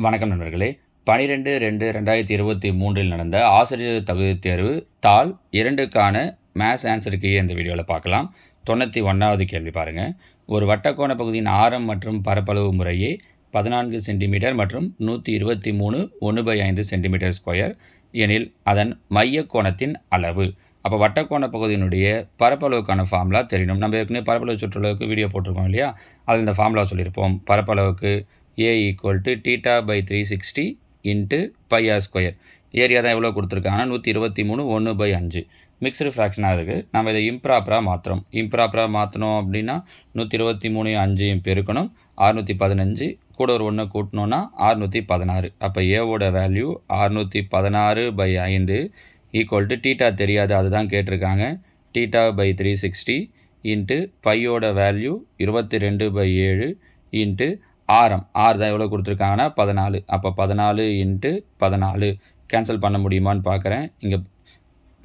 வணக்கம் நண்பர்களே. 12/2/2023 நடந்த ஆசிரியர் தகுதித் தேர்வு தாள் 2க்கான மேத்ஸ் ஆன்சர் கீ இந்த வீடியோவில் பார்க்கலாம். 91வது கேள்வி பாருங்க. ஒரு வட்டக்கோண பகுதியின் ஆரம் மற்றும் பரப்பளவு முறையே 14 சென்டிமீட்டர் மற்றும் 123 1/5 சென்டிமீட்டர் ஸ்கொயர் எனில் அதன் மைய கோணத்தின் அளவு. அப்போ வட்டக்கோண பகுதியினுடைய பரப்பளவுக்கான ஃபார்முலா தெரியணும். நம்ம ஏற்கனவே பரப்பளவு சுற்றளவுக்கு வீடியோ போட்டிருக்கோம் இல்லையா, அதில் இந்த ஃபார்முலா சொல்லியிருப்போம். பரப்பளவுக்கு A = θ/360 × πr². ஏரியா தான் எவ்வளோ கொடுத்துருக்காங்கன்னா 123 1/5 மிக்சடு ஃப்ராக்ஷனாக இருக்குது. நம்ம இதை இம்ப்ராப்பராக மாற்றுறோம். இம்ப்ராப்பராக மாற்றணும் அப்படின்னா 123 5 பெருக்கணும், 615 கூட ஒரு 1 கூட்டணும்னா 616. அப்போ ஏவோட வேல்யூ 616/5 = θ தெரியாது, அதுதான் கேட்டிருக்காங்க. θ/360 × பையோட வேல்யூ 22/7 × ஆரம் தான் எவ்வளோ கொடுத்துருக்காங்கன்னா 14. அப்போ 14 × 14 கேன்சல் பண்ண முடியுமான்னு பார்க்குறேன். இங்கே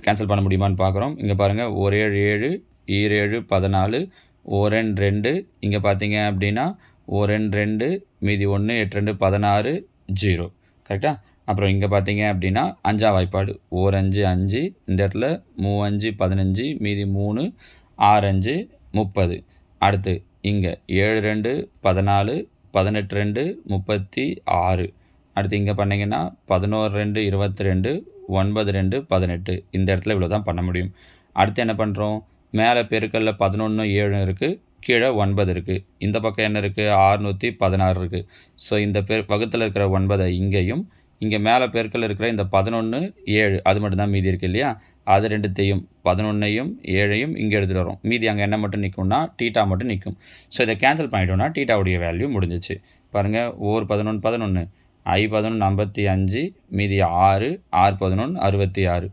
கேன்சல் பண்ண முடியுமான்னு பார்க்குறோம். இங்கே பாருங்கள், 1 7 7 7 14 1 2 இங்கே பார்த்தீங்க அப்படின்னா 1 2 மீதி 1 8 2 16 0 கரெக்டாக. அப்புறம் இங்கே பார்த்தீங்க அப்படின்னா 5ஆம் வாய்ப்பாடு 1 5 5 இந்த இடத்துல 3 5 15 மீதி 3 6 5 30. அடுத்து இங்கே 7 2 14 18 2 36. அடுத்து இங்கே பண்ணிங்கன்னா 11 2 22 9 2 18. இந்த இடத்துல இவ்வளோ தான் பண்ண முடியும். அடுத்து என்ன பண்ணுறோம், மேலே பெருக்கல்ல 11 7 இருக்குது, கீழே 9 இருக்குது. இந்த பக்கம் என்ன இருக்குது, 616 இருக்குது. ஸோ இந்த வகுத்தில் இருக்கிற 9 இங்கேயும், இங்கே மேலே பெருக்கல் இருக்கிற இந்த 11 7 அது மட்டும்தான் மீதி இருக்குது இல்லையா, அது ரெண்டுத்தையும் 11ஐயும் 7ஐயும் இங்கே எடுத்துகிட்டு வரோம். மீதி அங்கே என்ன மட்டும் நிற்கும்னா θ மட்டும் நிற்கும். ஸோ இதை கேன்சல் பண்ணிட்டோம்னா θவுடைய வேல்யூ முடிஞ்சிச்சு. பாருங்கள், 11 11 I11 55 மீதி 6 6 11 66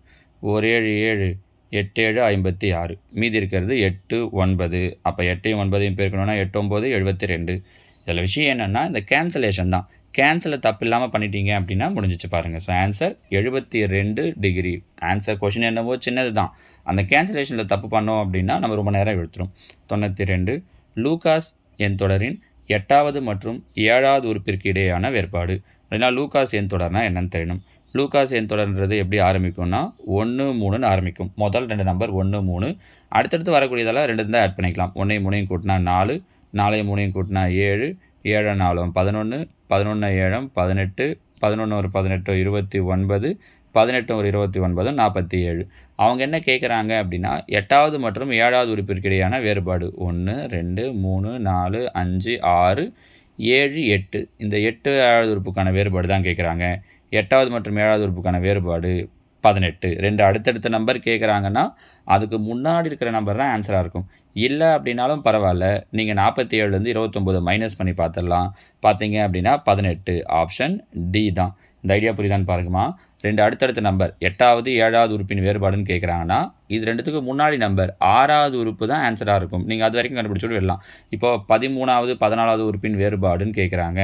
1 7 7 8 7 56 மீதி இருக்கிறது 8 9. அப்போ 8ஐயும் 9ஐயும் பெருக்கணும்னா 8 9 72. இதில் விஷயம் என்னென்னா இந்த கேன்சலேஷன் தான். கேன்சலை தப்பு இல்லாமல் பண்ணிட்டீங்க அப்படின்னா முடிஞ்சிச்சு பாருங்கள். So answer 72 degree. Answer question என்னவோ சின்னது தான், அந்த கேன்சலேஷனில் தப்பு பண்ணோம் அப்படின்னா நம்ம ரொம்ப நேரம் எடுத்துரும். 92 லூகாஸ் எண் தொடரின் 8வது மற்றும் 7வது உறுப்பிற்கு இடையேயான வேறுபாடு. அப்படின்னா லூகாஸ் எண் தொடர்னா என்னன்னு தெரியணும். லூகாஸ் எண் தொடர்ன்றது எப்படி ஆரம்பிக்கும்னா 1 3ன்னு ஆரம்பிக்கும். முதல் 2 நம்பர் 1 3, அடுத்தடுத்து வரக்கூடியதெல்லாம் 2 தான் ஆட் பண்ணிக்கலாம். 1ஐயும் 3ஐயும் கூட்டினா 4, 4ஐயும் 3ஐயும் கூட்டினா 7, 7 4 11, 11 7 18, 11 ஒரு 18 29, 18 ஒரு 29 47. அவங்க என்ன கேட்குறாங்க அப்படின்னா 8வது மற்றும் 7வது உறுப்பிற்கு இடையான வேறுபாடு 1 2 3 4 5 6 7 8. இந்த 8வது உறுப்புக்கான வேறுபாடு தான் கேட்குறாங்க. 8வது மற்றும் 7வது உறுப்புக்கான வேறுபாடு 18. 2 அடுத்தடுத்த நம்பர் கேட்குறாங்கன்னா அதுக்கு முன்னாடி இருக்கிற நம்பர் தான் ஆன்சராக இருக்கும். இல்லை அப்படின்னாலும் பரவாயில்ல, நீங்கள் 47லேருந்து 29 மைனஸ் பண்ணி பார்த்துடலாம். பார்த்தீங்க அப்படின்னா 18. ஆப்ஷன் டி தான். இந்த ஐடியா புரியுதான்னு பாருங்கம்மா. 2 அடுத்தடுத்த நம்பர் 8வது 7வது உறுப்பின் வேறுபாடுன்னு கேட்குறாங்கன்னா இது 2த்துக்கு முன்னாடி நம்பர் 6வது உறுப்பு தான் ஆன்சராக இருக்கும். நீங்கள் அது வரைக்கும் கண்டுபிடிச்சிட்டு வரலாம். இப்போ 13வது 14வது உறுப்பின் வேறுபாடுன்னு கேட்குறாங்க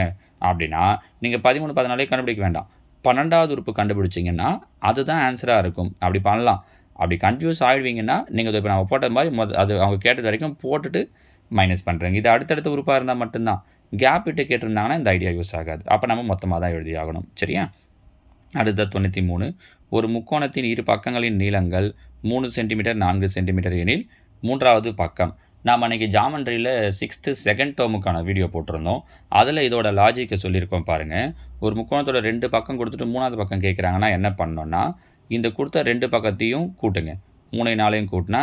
அப்படின்னா நீங்கள் 13 14 கண்டுபிடிக்க வேண்டாம். 12வது உறுப்பு கண்டுபிடிச்சிங்கன்னா அதுதான் ஆன்சராக இருக்கும். அப்படி பண்ணலாம். அப்படி கன்ஃபியூஸ் ஆகிடுவீங்கன்னா நீங்கள் இப்போ நம்ம போட்ட மாதிரி அது அவங்க கேட்டது வரைக்கும் போட்டுட்டு மைனஸ் பண்ணுறேங்க. இது அடுத்தடுத்த உறுப்பாக இருந்தால் மட்டும்தான். கேப் விட்டு கேட்டிருந்தாங்கன்னா இந்த ஐடியா யூஸ் ஆகாது. அப்போ நம்ம மொத்தமாக தான் எழுதி ஆகணும். சரியா? அடுத்த 93 ஒரு முக்கோணத்தின் இரு பக்கங்களின் நீளங்கள் 3 சென்டிமீட்டர் 4 சென்டிமீட்டர் எனில் 3வது பக்கம். நாம் அன்றைக்கி ஜாமெண்ட்ரியில் 6th செகண்ட் டேர்முக்கான வீடியோ போட்டிருந்தோம். அதில் இதோட லாஜிக்கை சொல்லியிருக்கோம் பாருங்கள். ஒரு முக்கோணத்தோட 2 பக்கம் கொடுத்துட்டு 3வது பக்கம் கேட்குறாங்கன்னா என்ன பண்ணோன்னா இந்த கொடுத்த 2 பக்கத்தையும் கூட்டுங்க. 3 4ஐயும் கூட்டினா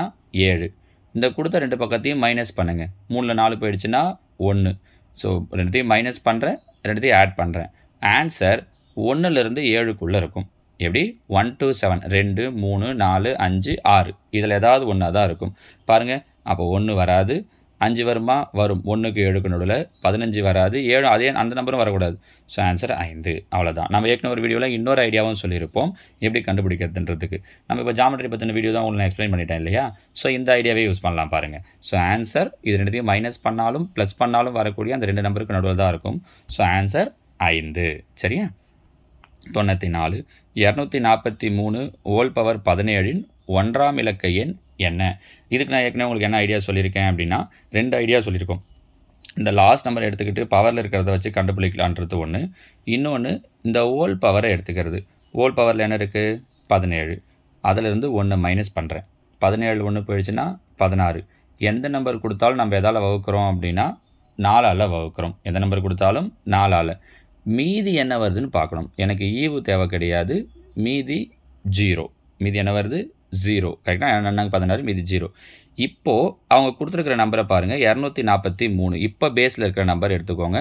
7. இந்த கொடுத்த 2 பக்கத்தையும் மைனஸ் பண்ணுங்கள். 3ல் 4 போயிடுச்சுன்னா 1. ஸோ 2த்தையும் மைனஸ் பண்ணுறேன், 2த்தையும் ஆட் பண்ணுறேன். ஆன்சர் 1லேருந்து 7க்குள்ளே இருக்கும். எப்படி? 1 to 7 2 3 4 5 6 இதில் ஏதாவது ஒன்றா தான் இருக்கும். பாருங்கள், அப்போ 1 வராது, 5 வருமா? வரும். 1க்கு 7க்கு நடுவில் 15 வராது, 7 அதே அந்த நம்பரும் வரக்கூடாது. So answer 5. அவ்வளோதான். நம்ம ஏற்கனவே ஒரு வீடியோவில் இன்னொரு ஐடியாவும் சொல்லியிருப்போம் எப்படி கண்டுபிடிக்கிறதுன்றதுக்கு. நம்ம இப்போ ஜாமெட்ரி பற்றின வீடியோ தான் உங்களுக்கு நான் எக்ஸ்பிளைன் பண்ணிட்டேன் இல்லையா? ஸோ இந்த ஐடியாவே யூஸ் பண்ணலாம் பாருங்கள். ஸோ ஆன்சர் இது 2த்தையும் மைனஸ் பண்ணாலும் ப்ளஸ் பண்ணாலும் வரக்கூடிய அந்த 2 நம்பருக்கு நடுவில் தான் இருக்கும். So answer 5. சரியா? 94 243 ஹோல் பவர் 17இன் 1ஆம் இலக்க எண் என்ன? இதுக்கு நான் ஏற்கனவே உங்களுக்கு என்ன ஐடியா சொல்லியிருக்கேன் அப்படின்னா 2 ஐடியா சொல்லியிருக்கோம். இந்த லாஸ்ட் நம்பர் எடுத்துக்கிட்டு பவரில் இருக்கிறத வச்சு கண்டுபிடிக்கலான்றது ஒன்று. இன்னொன்று இந்த ஹோல் பவரை எடுத்துக்கிறது. ஹோல் பவரில் என்ன இருக்குது? 17. அதிலிருந்து 1 மைனஸ் பண்ணுறேன். 17 1 போயிடுச்சுன்னா 16. எந்த நம்பர் கொடுத்தாலும் நம்ம எதால் வகுக்கிறோம் அப்படின்னா 4ஆல் வகுக்கிறோம். எந்த நம்பர் கொடுத்தாலும் 4ஆல். மீதி என்ன வருதுன்னு பார்க்கணும். எனக்கு ஈவு தேவை கிடையாது. மீதி 0. மீதி என்ன வருது? 0. கரெக்டாக என்னங்க 16 மீதி 0. இப்போது அவங்க கொடுத்துருக்கிற நம்பரை பாருங்கள், 243. இப்போ பேஸில் இருக்கிற நம்பர் எடுத்துக்கோங்க.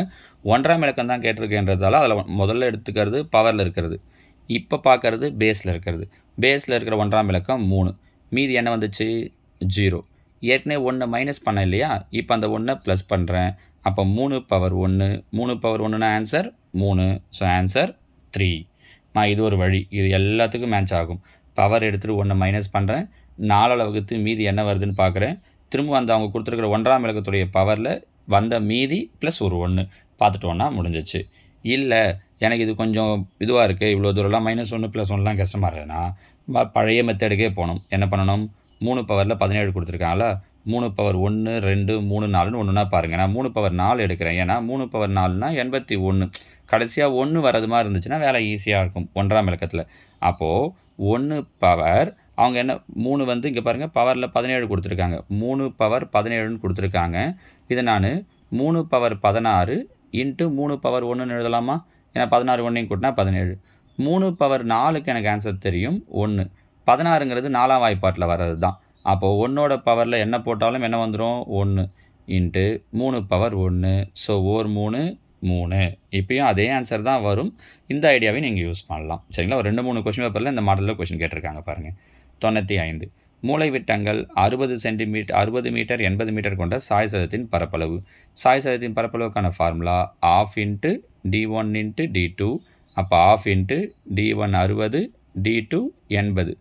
1ஆம் இலக்கம் தான் கேட்டிருக்கேன்றதால அதில் முதல்ல எடுத்துக்கிறது பவரில் இருக்கிறது. இப்போ பார்க்கறது பேஸில் இருக்கிறது. பேஸில் இருக்கிற 1ஆம் இலக்கம் 3. மீதி என்ன வந்துச்சு? 0. ஏற்கனவே 1 மைனஸ் பண்ண இல்லையா? இப்போ அந்த 1 ப்ளஸ் பண்ணுறேன். அப்போ 3 பவர் 1. 3 பவர் 1னா ஆன்சர் 3. So answer 3. இது ஒரு வழி. இது எல்லாத்துக்கும் மேட்ச் ஆகும். பவர் எடுத்துகிட்டு 1 மைனஸ் பண்ணுறேன். 4ஆல் வகுத்து மீதி என்ன வருதுன்னு பார்க்குறேன். திரும்ப அந்த அவங்க கொடுத்துருக்கிற 1ஆம் இலக்கத்துடைய பவரில் வந்த மீதி ப்ளஸ் ஒரு 1 பார்த்துட்டோன்னா முடிஞ்சிச்சு. இல்லை எனக்கு இது கொஞ்சம் இதுவாக இருக்குது, இவ்வளோ தூரம்லாம் -1 + 1லாம் கஷ்டமாக இருக்குதுன்னா பழைய மெத்தடுக்கே போகணும். என்ன பண்ணணும்? 3 பவரில் 17 கொடுத்துருக்காங்களா? 3 பவர் 1 2 3 4ன்னு ஒன்றுனா பாருங்கள். நான் 3 பவர் 4 எடுக்கிறேன். ஏன்னா 3 பவர் 4னா 81. கடைசியாக 1 வரது மாதிரி இருந்துச்சுன்னா வேலை ஈஸியாக இருக்கும் 1ஆம் இலக்கத்தில். அப்போது 1 பவர் அவங்க என்ன 3 வந்து இங்கே பாருங்கள் பவரில் 17 கொடுத்துருக்காங்க. 3 பவர் 17ன்னு கொடுத்துருக்காங்க. இதை நான் 3 பவர் 16 இன்ட்டு 3 பவர் 1ன்னு எழுதலாமா? ஏன்னா 16 1 கூட்டினா 17. 3 பவர் 4க்கு எனக்கு ஆன்சர் தெரியும் 1. 16ங்கிறது 4ஆம் வாய்ப்பாட்டில் வர்றது தான். அப்போது 1ஓட பவரில் என்ன போட்டாலும் என்ன வந்துடும்? 1 இன்ட்டு 3 பவர் 1. ஸோ 1 3 3. இப்போயும் அதே ஆன்சர் தான் வரும். இந்த ஐடியாவை நீங்கள் யூஸ் பண்ணலாம். சரிங்களா? ஒரு 2 3 கொஸ்டின் பேப்பரில் இந்த மாடலில் கொஸ்டின் கேட்டிருக்காங்க பாருங்கள். 95. மூலைவிட்டங்கள் 60 சென்டிமீட்டர் 60 மீட்டர் 80 மீட்டர் கொண்ட சாய் சதுரத்தின் பரப்பளவு. சாய் சதுரத்தின் பரப்பளவுக்கான formula ½ into d1 into d2. அப்போ ½ இன்ட்டு d1 60 d2 80.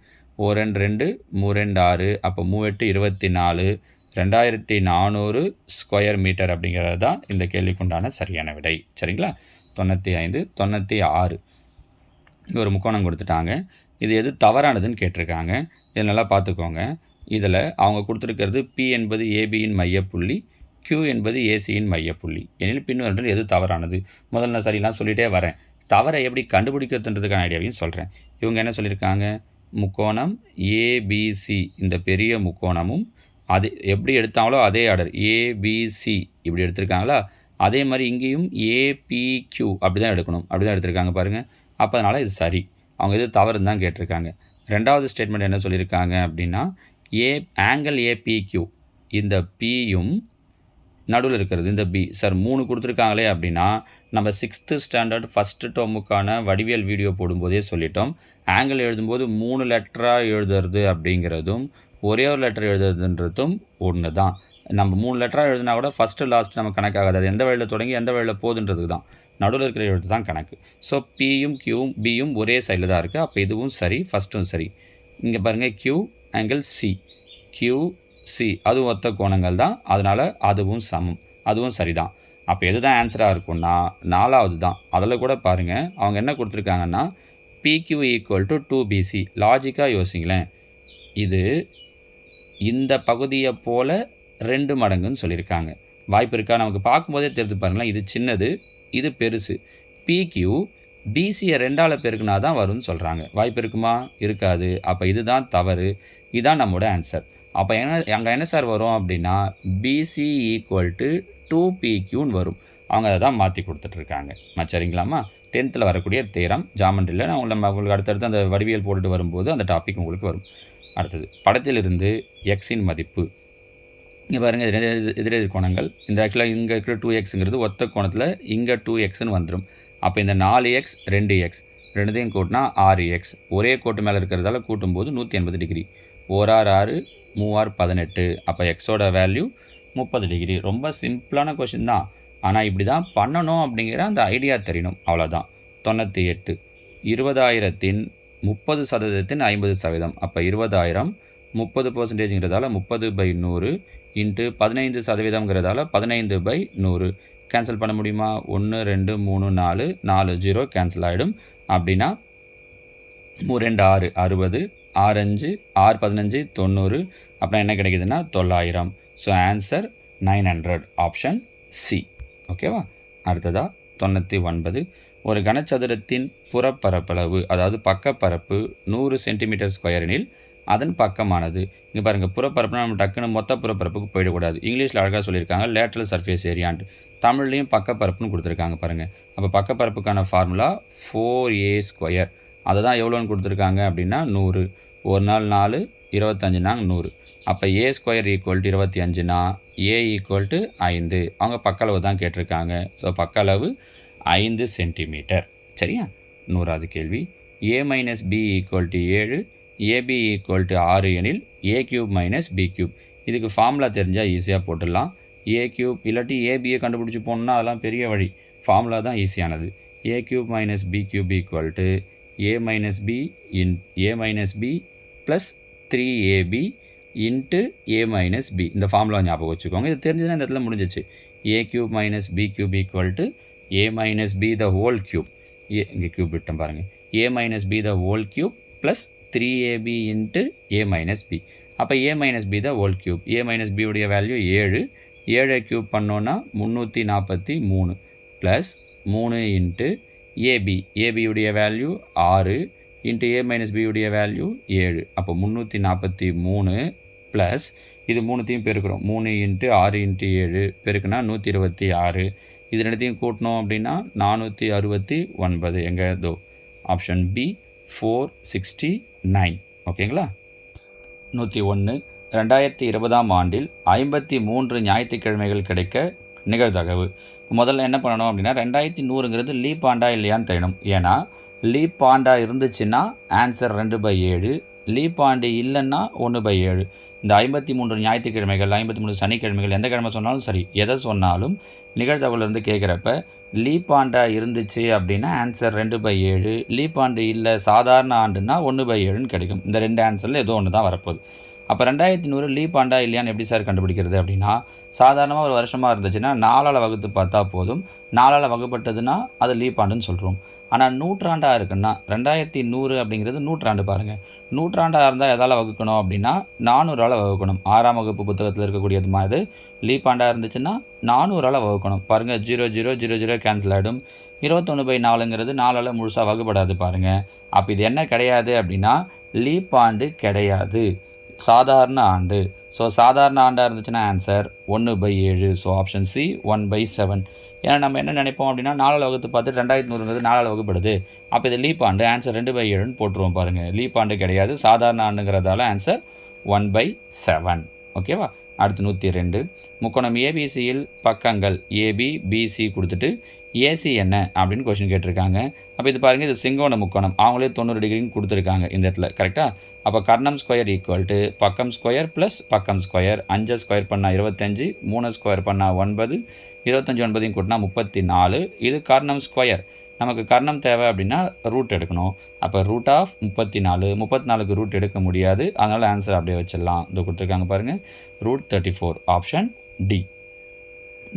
1 2 3 6. அப்போ 3 8 24. 2400 ஸ்கொயர் மீட்டர் அப்படிங்கிறது தான் இந்த கேள்விக்குண்டான சரியான விடை. சரிங்களா? 95. 96. இங்கே ஒரு முக்கோணம் கொடுத்துட்டாங்க. இது எது தவறானதுன்னு கேட்டிருக்காங்க. இதை நல்லா பார்த்துக்கோங்க. இதில் அவங்க கொடுத்துருக்கிறது P என்பது ஏபியின் மையப்புள்ளி, Q என்பது ஏசியின் மையப்புள்ளி. எனில் பின்வருவற்றில் எது தவறானது? முதல்ல நான் சரிலாம் சொல்லிகிட்டே வரேன். தவறை எப்படி கண்டுபிடிக்கிறதுன்றதுக்கான ஐடியாவையும் சொல்கிறேன். இவங்க என்ன சொல்லியிருக்காங்க? முக்கோணம் ஏபிசி, இந்த பெரிய முக்கோணமும் அது எப்படி எடுத்தாங்களோ அதே ஆர்டர் ஏபிசி இப்படி எடுத்திருக்காங்களா? அதே மாதிரி இங்கேயும் ஏபிக்யூ அப்படி தான் எடுக்கணும். அப்படி தான் எடுத்திருக்காங்க பாருங்கள். அப்போ அதனால் இது சரி. அவங்க எது தவறுன்னு தான் கேட்டிருக்காங்க. ரெண்டாவது ஸ்டேட்மெண்ட் என்ன சொல்லியிருக்காங்க அப்படின்னா, ஆங்கிள் ஏபிக்யூ, இந்த பியும் நடுவில் இருக்கிறது இந்த பி. சார் 3 கொடுத்துருக்காங்களே அப்படின்னா நம்ம 6th ஸ்டாண்டர்ட் ஃபஸ்ட்டு டேர்முக்கான வடிவியல் வீடியோ போடும்போதே சொல்லிட்டோம். ஆங்கிள் எழுதும்போது 3 லெட்டராக எழுதுறது அப்படிங்கிறதும் ஒரே ஒரு லெட்டர் எழுதுறதுன்றதும் ஒன்று தான். நம்ம 3 லெட்டராக எழுதுனா கூட ஃபஸ்ட்டு லாஸ்ட் நம்ம கணக்காகாது. அது எந்த வழியில் தொடங்கி எந்த வழியில் போகுதுன்றதுக்கு தான். நடுவில் இருக்கிற எழுத்து தான் கணக்கு. ஸோ பியும் கியூவும் பியும் ஒரே சைடில் தான் இருக்குது. அப்போ இதுவும் சரி, ஃபஸ்ட்டும் சரி. இங்கே பாருங்கள் Q angle C, Q C அதுவும் ஒத்த கோணங்கள் தான். அதனால் அதுவும் சமம், அதுவும் சரி தான். அப்போ எது தான் ஆன்சராக இருக்கும்னா 4வது தான். அதில் கூட பாருங்கள் அவங்க என்ன கொடுத்துருக்காங்கன்னா PQ = 2BC. லாஜிக்காக யோசிங்களேன். இது இந்த பகுதியை போல் 2 மடங்குன்னு சொல்லியிருக்காங்க. வாய்ப்பு இருக்கா? நமக்கு பார்க்கும்போதே தெரிஞ்சு பாருங்களேன். இது சின்னது, இது பெருசு. PQ BCயை 2ஆல் பெருக்குனா தான் வரும்னு சொல்கிறாங்க. வாய்ப்பு இருக்குமா? இருக்காது. அப்போ இதுதான் தவறு. இதுதான் நம்மளோட ஆன்சர். அப்போ அங்கே என்ன சார் வரும் அப்படின்னா BC = 2PQன்னு வரும். அவங்க அதை தான் மாற்றி கொடுத்துட்ருக்காங்க. சரிங்களாம்மா? 10th வரக்கூடிய தேரம் ஜாமெண்ட்ரியில் நான் உங்களுக்கு அடுத்தடுத்து அந்த வடிவியல் போட்டுட்டு வரும்போது அந்த டாபிக் உங்களுக்கு வரும். அடுத்தது படத்திலிருந்து எக்ஸின் மதிப்பு. இங்கே பாருங்கள் எதிரெதிர் கோணங்கள். இந்த ஆக்சுவலாக இங்கே இருக்கிற 2x ஒத்த கோணத்தில் இங்கே 2xன்னு வந்துடும். அப்போ இந்த 4x 2x ரெண்டுத்தையும் கூட்டினா 6x. ஒரே கோட்டு மேலே இருக்கிறதால கூட்டும்போது 180 டிகிரி. 1 6 6 3 18. அப்போ எக்ஸோட வேல்யூ 30 டிகிரி. ரொம்ப சிம்பிளான கொஷின் தான். ஆனால் இப்படி தான் பண்ணணும் அப்படிங்கிற அந்த ஐடியா தெரியணும். அவ்வளோதான். 98. 20,000த்தின் 30% 50%. அப்போ 20,000 30%ங்கிறதால 30/100 இன்ட்டு 15%ங்கிறதால 15/100. கேன்சல் பண்ண முடியுமா? 1 2 3 4 4 0 கேன்சல் ஆகிடும். அப்படின்னா 3 2 6 60 6 5 6 15 90. அப்புறம் என்ன கிடைக்குதுன்னா 900. So answer 900. Option C. ஓகேவா? அடுத்ததாக 99. ஒரு கனசதுரத்தின் புறப்பரப்பளவு அதாவது பக்கப்பரப்பு 100 சென்டிமீட்டர் ஸ்கொயர் எனில் அதன் பக்கமானது. இங்கே பாருங்கள், புறப்பரப்புனா நம்ம டக்குன்னு மொத்த புறப்பரப்புக்கு போயிடக்கூடாது. இங்கிலீஷில் அழகாக சொல்லியிருக்காங்க லேட்ரல் சர்ஃபேஸ் ஏரியான்ட்டு. தமிழ்லையும் பக்கப்பரப்புன்னு கொடுத்துருக்காங்க பாருங்கள். அப்போ பக்கப்பரப்புக்கான ஃபார்முலா 4a². அதை தான் எவ்வளோன்னு கொடுத்துருக்காங்க அப்படின்னா 100. ஒரு நாள் 4, 25 100. அப்போ a² = 25னா a = 5. அவங்க பக்களவு தான் கேட்டிருக்காங்க. ஸோ பக்களவு 5 சென்டிமீட்டர். சரியா? 100வது கேள்வி. a - b = 7, ab = 6 எனில் a³ - b³. இதுக்கு ஃபார்முலா தெரிஞ்சால் ஈஸியாக போட்டுடலாம். a³ இல்லாட்டி abயை கண்டுபிடிச்சி போகணுன்னா அதெல்லாம் பெரிய வழி. ஃபார்முலா தான் ஈஸியானது. a³ - b³ = a - b + 3ab × a - b. இந்த ஃபார்முலா ஞாபகம் வச்சுக்கோங்க. இது தெரிஞ்சுதான் இந்த இடத்துல முடிஞ்சிச்சு. a³ - b³ = a - b the whole cube. இங்கே க்யூப் விட்டோம் பாருங்கள். a - b the whole cube + 3ab × a - b. அப்போ a - b the whole cube. a - b உடைய வேல்யூ 7. 7 க்யூப் பண்ணோன்னா 343 ப்ளஸ் 3 × ab. ab உடைய வேல்யூ 6 × a - b உடைய value 7. அப்போ 343 plus இது மூணுத்தையும் பெருக்கிறோம். 3 × 6 × 7 பெருக்குனா 126. இது ரெண்டுத்தையும் கூட்டணும் அப்படின்னா 469. எங்கே தோ ஆப்ஷன் பி 469. ஓகேங்களா? 101. 2020ஆம் ஆண்டில் 53 ஞாயிற்றுக்கிழமைகள் கிடைக்க நிகழ்தகவு. முதல்ல என்ன பண்ணணும் அப்படின்னா 2100ங்கிறது லீப் ஆண்டா இல்லையான்னு தெரியணும். ஏன்னா லீப் ஆண்டா இருந்துச்சுன்னா ஆன்சர் 2/7, லீப் ஆண்டு இல்லைன்னா 1/7. இந்த 53 ஞாயிற்றுக்கிழமைகள், 53 சனிக்கிழமைகள், எந்த கிழமை சொன்னாலும் சரி, எதை சொன்னாலும் நிகழ்தகவுலேருந்து கேட்குறப்ப லீப் ஆண்டா இருந்துச்சு அப்படின்னா ஆன்சர் 2/7, லீப் ஆண்டு இல்லை சாதாரண ஆண்டுன்னா 1/7ன்னு கிடைக்கும். இந்த 2 ஆன்சரில் ஏதோ ஒன்று தான் வரப்போகுது. அப்போ 2100 லீப் ஆண்டா இல்லையான்னு எப்படி சார் கண்டுபிடிக்கிறது அப்படின்னா, சாதாரணமாக ஒரு வருஷமாக இருந்துச்சுன்னா 4ஆல் வகுத்து பார்த்தா போதும். 4ஆல் வகுப்பட்டதுன்னா அது லீப் ஆண்டுன்னு சொல்கிறோம். ஆனால் நூற்றாண்டாக இருக்குன்னா 2100 அப்படிங்கிறது நூற்றாண்டு பாருங்கள். நூற்றாண்டாக இருந்தால் எதால் வகுக்கணும் அப்படின்னா 400ஆல் வகுக்கணும். 6ஆம் வகுப்பு புத்தகத்தில் இருக்கக்கூடியது மாதிரி லீப் ஆண்டாக இருந்துச்சுன்னா 400ஆல் வகுக்கணும். பாருங்கள், 0 0 0 0 கேன்சல் ஆகிடும். 21/4ங்கிறது 4ஆல் முழுசாக வகுப்படாது பாருங்கள். அப்போ இது என்ன கிடையாது அப்படின்னா லீப் ஆண்டு கிடையாது, சாதாரண ஆண்டு. ஸோ சாதாரண ஆண்டாக இருந்துச்சுன்னா ஆன்சர் 1/7. So option C 1/7. ஏன்னா நம்ம என்ன நினைப்போம் அப்படின்னா 4ஆல் வகுத்து பார்த்து 2100ங்கிறது 4ஆல் வகுப்படுது. அப்போ இது லீப் ஆண்டு, ஆன்சர் 2/7ன்னு போட்டுருவோம் பாருங்கள். லீப் ஆண்டு கிடையாது, சாதாரண ஆண்டுங்கிறதால ஆன்சர் 1/7. ஓகேவா? அடுத்து 102. முக்கோணம் ஏபிசியில் பக்கங்கள் ஏபி பிசி கொடுத்துட்டு ஏசி என்ன அப்படின்னு கொஸ்டின் கேட்டிருக்காங்க. அப்போ இது பாருங்கள், இது செங்கோண முக்கோணம். அவங்களே 90 டிகிரின்னு கொடுத்துருக்காங்க இந்த இடத்துல. கரெக்டாக? அப்போ கர்ணம் ஸ்கொயர் = பக்கம் ஸ்கொயர் ப்ளஸ் பக்கம் ஸ்கொயர். 5 ஸ்கொயர் பண்ணால் 25, 3 ஸ்கொயர் பண்ணால் 9, 25 9 கூட்டினா 34. இது கர்ணம் ஸ்கொயர். நமக்கு கர்ணம் தேவை அப்படின்னா ரூட் எடுக்கணும். அப்போ ரூட் ஆஃப் 34. 34க்கு ரூட் எடுக்க முடியாது, அதனால் ஆன்சர் அப்படியே வச்சிடலாம். இது கொடுத்துருக்காங்க பாருங்கள், ரூட் 34. Option D.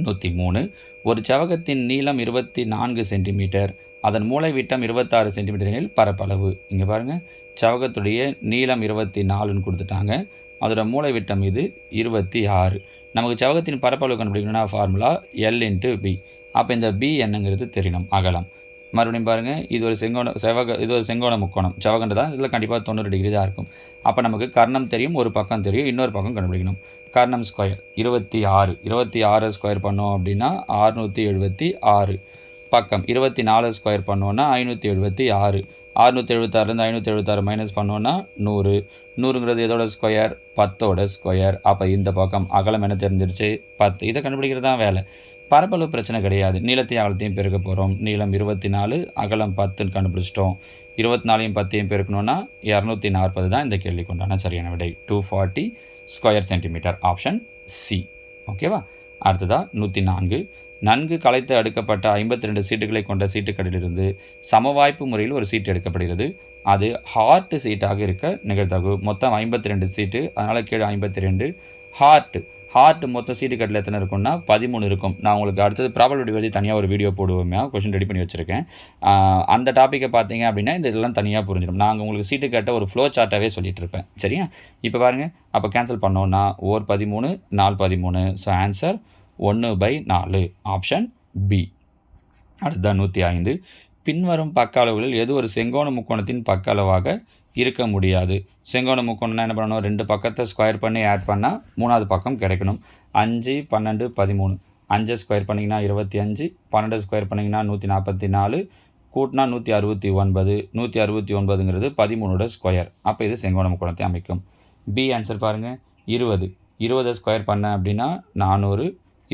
103. ஒரு செவகத்தின் நீளம் 24 சென்டிமீட்டர், அதன் மூலை விட்டம் 26 சென்டிமீட்டர் எனில் பரப்பளவு. இங்கே பாருங்கள், செவகத்துடைய நீளம் 24ன்னு கொடுத்துட்டாங்க, அதோட மூலை விட்டம் இது 26. நமக்கு செவகத்தின் பரப்பளவு கண்டுபிடிக்கணும்னா ஃபார்முலா L × B. அப்போ இந்த B என்னங்கிறது தெரியணும், அகலம். மறுபடியும் பாருங்கள், இது ஒரு செங்கோண முக்கோணம். செவகண்டு தான், இதில் கண்டிப்பாக 90 டிகிரி தான் இருக்கும். அப்போ நமக்கு கர்ணம் தெரியும், ஒரு பக்கம் தெரியும், இன்னொரு பக்கம் கண்டுபிடிக்கணும். கர்ணம் ஸ்கொயர் 26. 26 ஸ்கொயர் பண்ணோம் அப்படின்னா 676. பக்கம் 24 ஸ்கொயர் பண்ணோன்னா 576. 676லேருந்து 576 மைனஸ் பண்ணோன்னா 100. 100ங்கிறது எதோட ஸ்கொயர்? 10ஓட ஸ்கொயர். அப்போ இந்த பக்கம் அகலம் என்ன தெரிஞ்சிருச்சு? 10. இதை கண்டுபிடிக்கிறது தான் வேலை. பரப்பளவு பிரச்சனை கிடையாது. நீளத்தையும் அகலத்தையும் பெருக்க போகிறோம். நீளம் 24, அகலம் 10ன்னு கண்டுபிடிச்சிட்டோம். 24யும் 10யும் பெருக்கணும்னா 240 தான் இந்த கேள்விக்கு உண்டான சரியான விடை. 240 ஸ்கொயர் சென்டிமீட்டர். Option C. ஓகேவா? அடுத்ததாக 104. நன்கு கலைத்து அடுக்கப்பட்ட 52 சீட்டுகளை கொண்ட சீட்டுக்கட்டிலிருந்து சமவாய்ப்பு முறையில் ஒரு சீட்டு எடுக்கப்படுகிறது. அது ஹார்ட் சீட்டாக இருக்க நிகழ்தகவு. மொத்தம் 52 சீட்டு, அதனால் கீழே 52. ஹார்ட் மொத்தம் சீட்டு கட்டில் எத்தனை இருக்கும்னா 13 இருக்கும். நான் உங்களுக்கு அடுத்தது ப்ராபபிலிட்டி பற்றி தனியாக ஒரு வீடியோ போடுவோமே, கொஸ்டின் ரெடி பண்ணி வச்சுருக்கேன். அந்த டாப்பிக்கை பார்த்தீங்க அப்படின்னா இந்த இதெல்லாம் தனியாக புரிஞ்சிடும். நாங்கள் உங்களுக்கு சீட்டு கட்ட ஒரு ஃப்ளோ சார்ட்டாகவே சொல்லிட்டு இருப்பேன். சரியா? இப்போ பாருங்கள், அப்போ கேன்சல் பண்ணோன்னா 1 13 4 13. So answer 1/4 option B. அடுத்ததான் 105. பின்வரும் பக்க அளவுகளில் எது ஒரு செங்கோண முக்கோணத்தின் பக்க அளவாக இருக்க முடியாது? செங்கோண முக்கோணம்னா என்ன பண்ணணும்? 2 பக்கத்தை ஸ்கொயர் பண்ணி ஆட் பண்ணால் 3வது பக்கம் கிடைக்கணும். 5, 12, 13. 5 ஸ்கொயர் பண்ணிங்கன்னா 25, 12 ஸ்கொயர் பண்ணிங்கன்னா 144, கூட்டினா 169. 169ங்கிறது 13ஓட ஸ்கொயர். அப்போ இது செங்கோண முக்கோணத்தை அமைக்கும். பி ஆன்சர் பாருங்கள். 20. 20 ஸ்கொயர் பண்ண அப்படின்னா 400.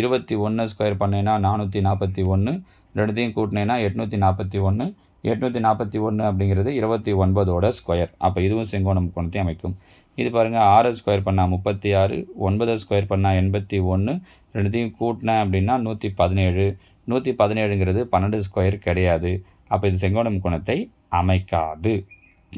21 ஸ்கொயர் பண்ணேன்னா 441. ரெண்டுத்தையும் கூட்டினேன்னா 841. 841 அப்படிங்கிறது 29ஓட ஸ்கொயர். அப்போ இதுவும் செங்கோண முக்கோணத்தை அமைக்கும். இது பாருங்கள். 6 ஸ்கொயர் பண்ணால் 36. 9 ஸ்கொயர் பண்ணால் 81. ரெண்டுத்தையும் கூட்டினேன் அப்படின்னா 117. 117ங்கிறது 12 ஸ்கொயர் கிடையாது. அப்போ இது செங்கோண முக்கோணத்தை அமைக்காது.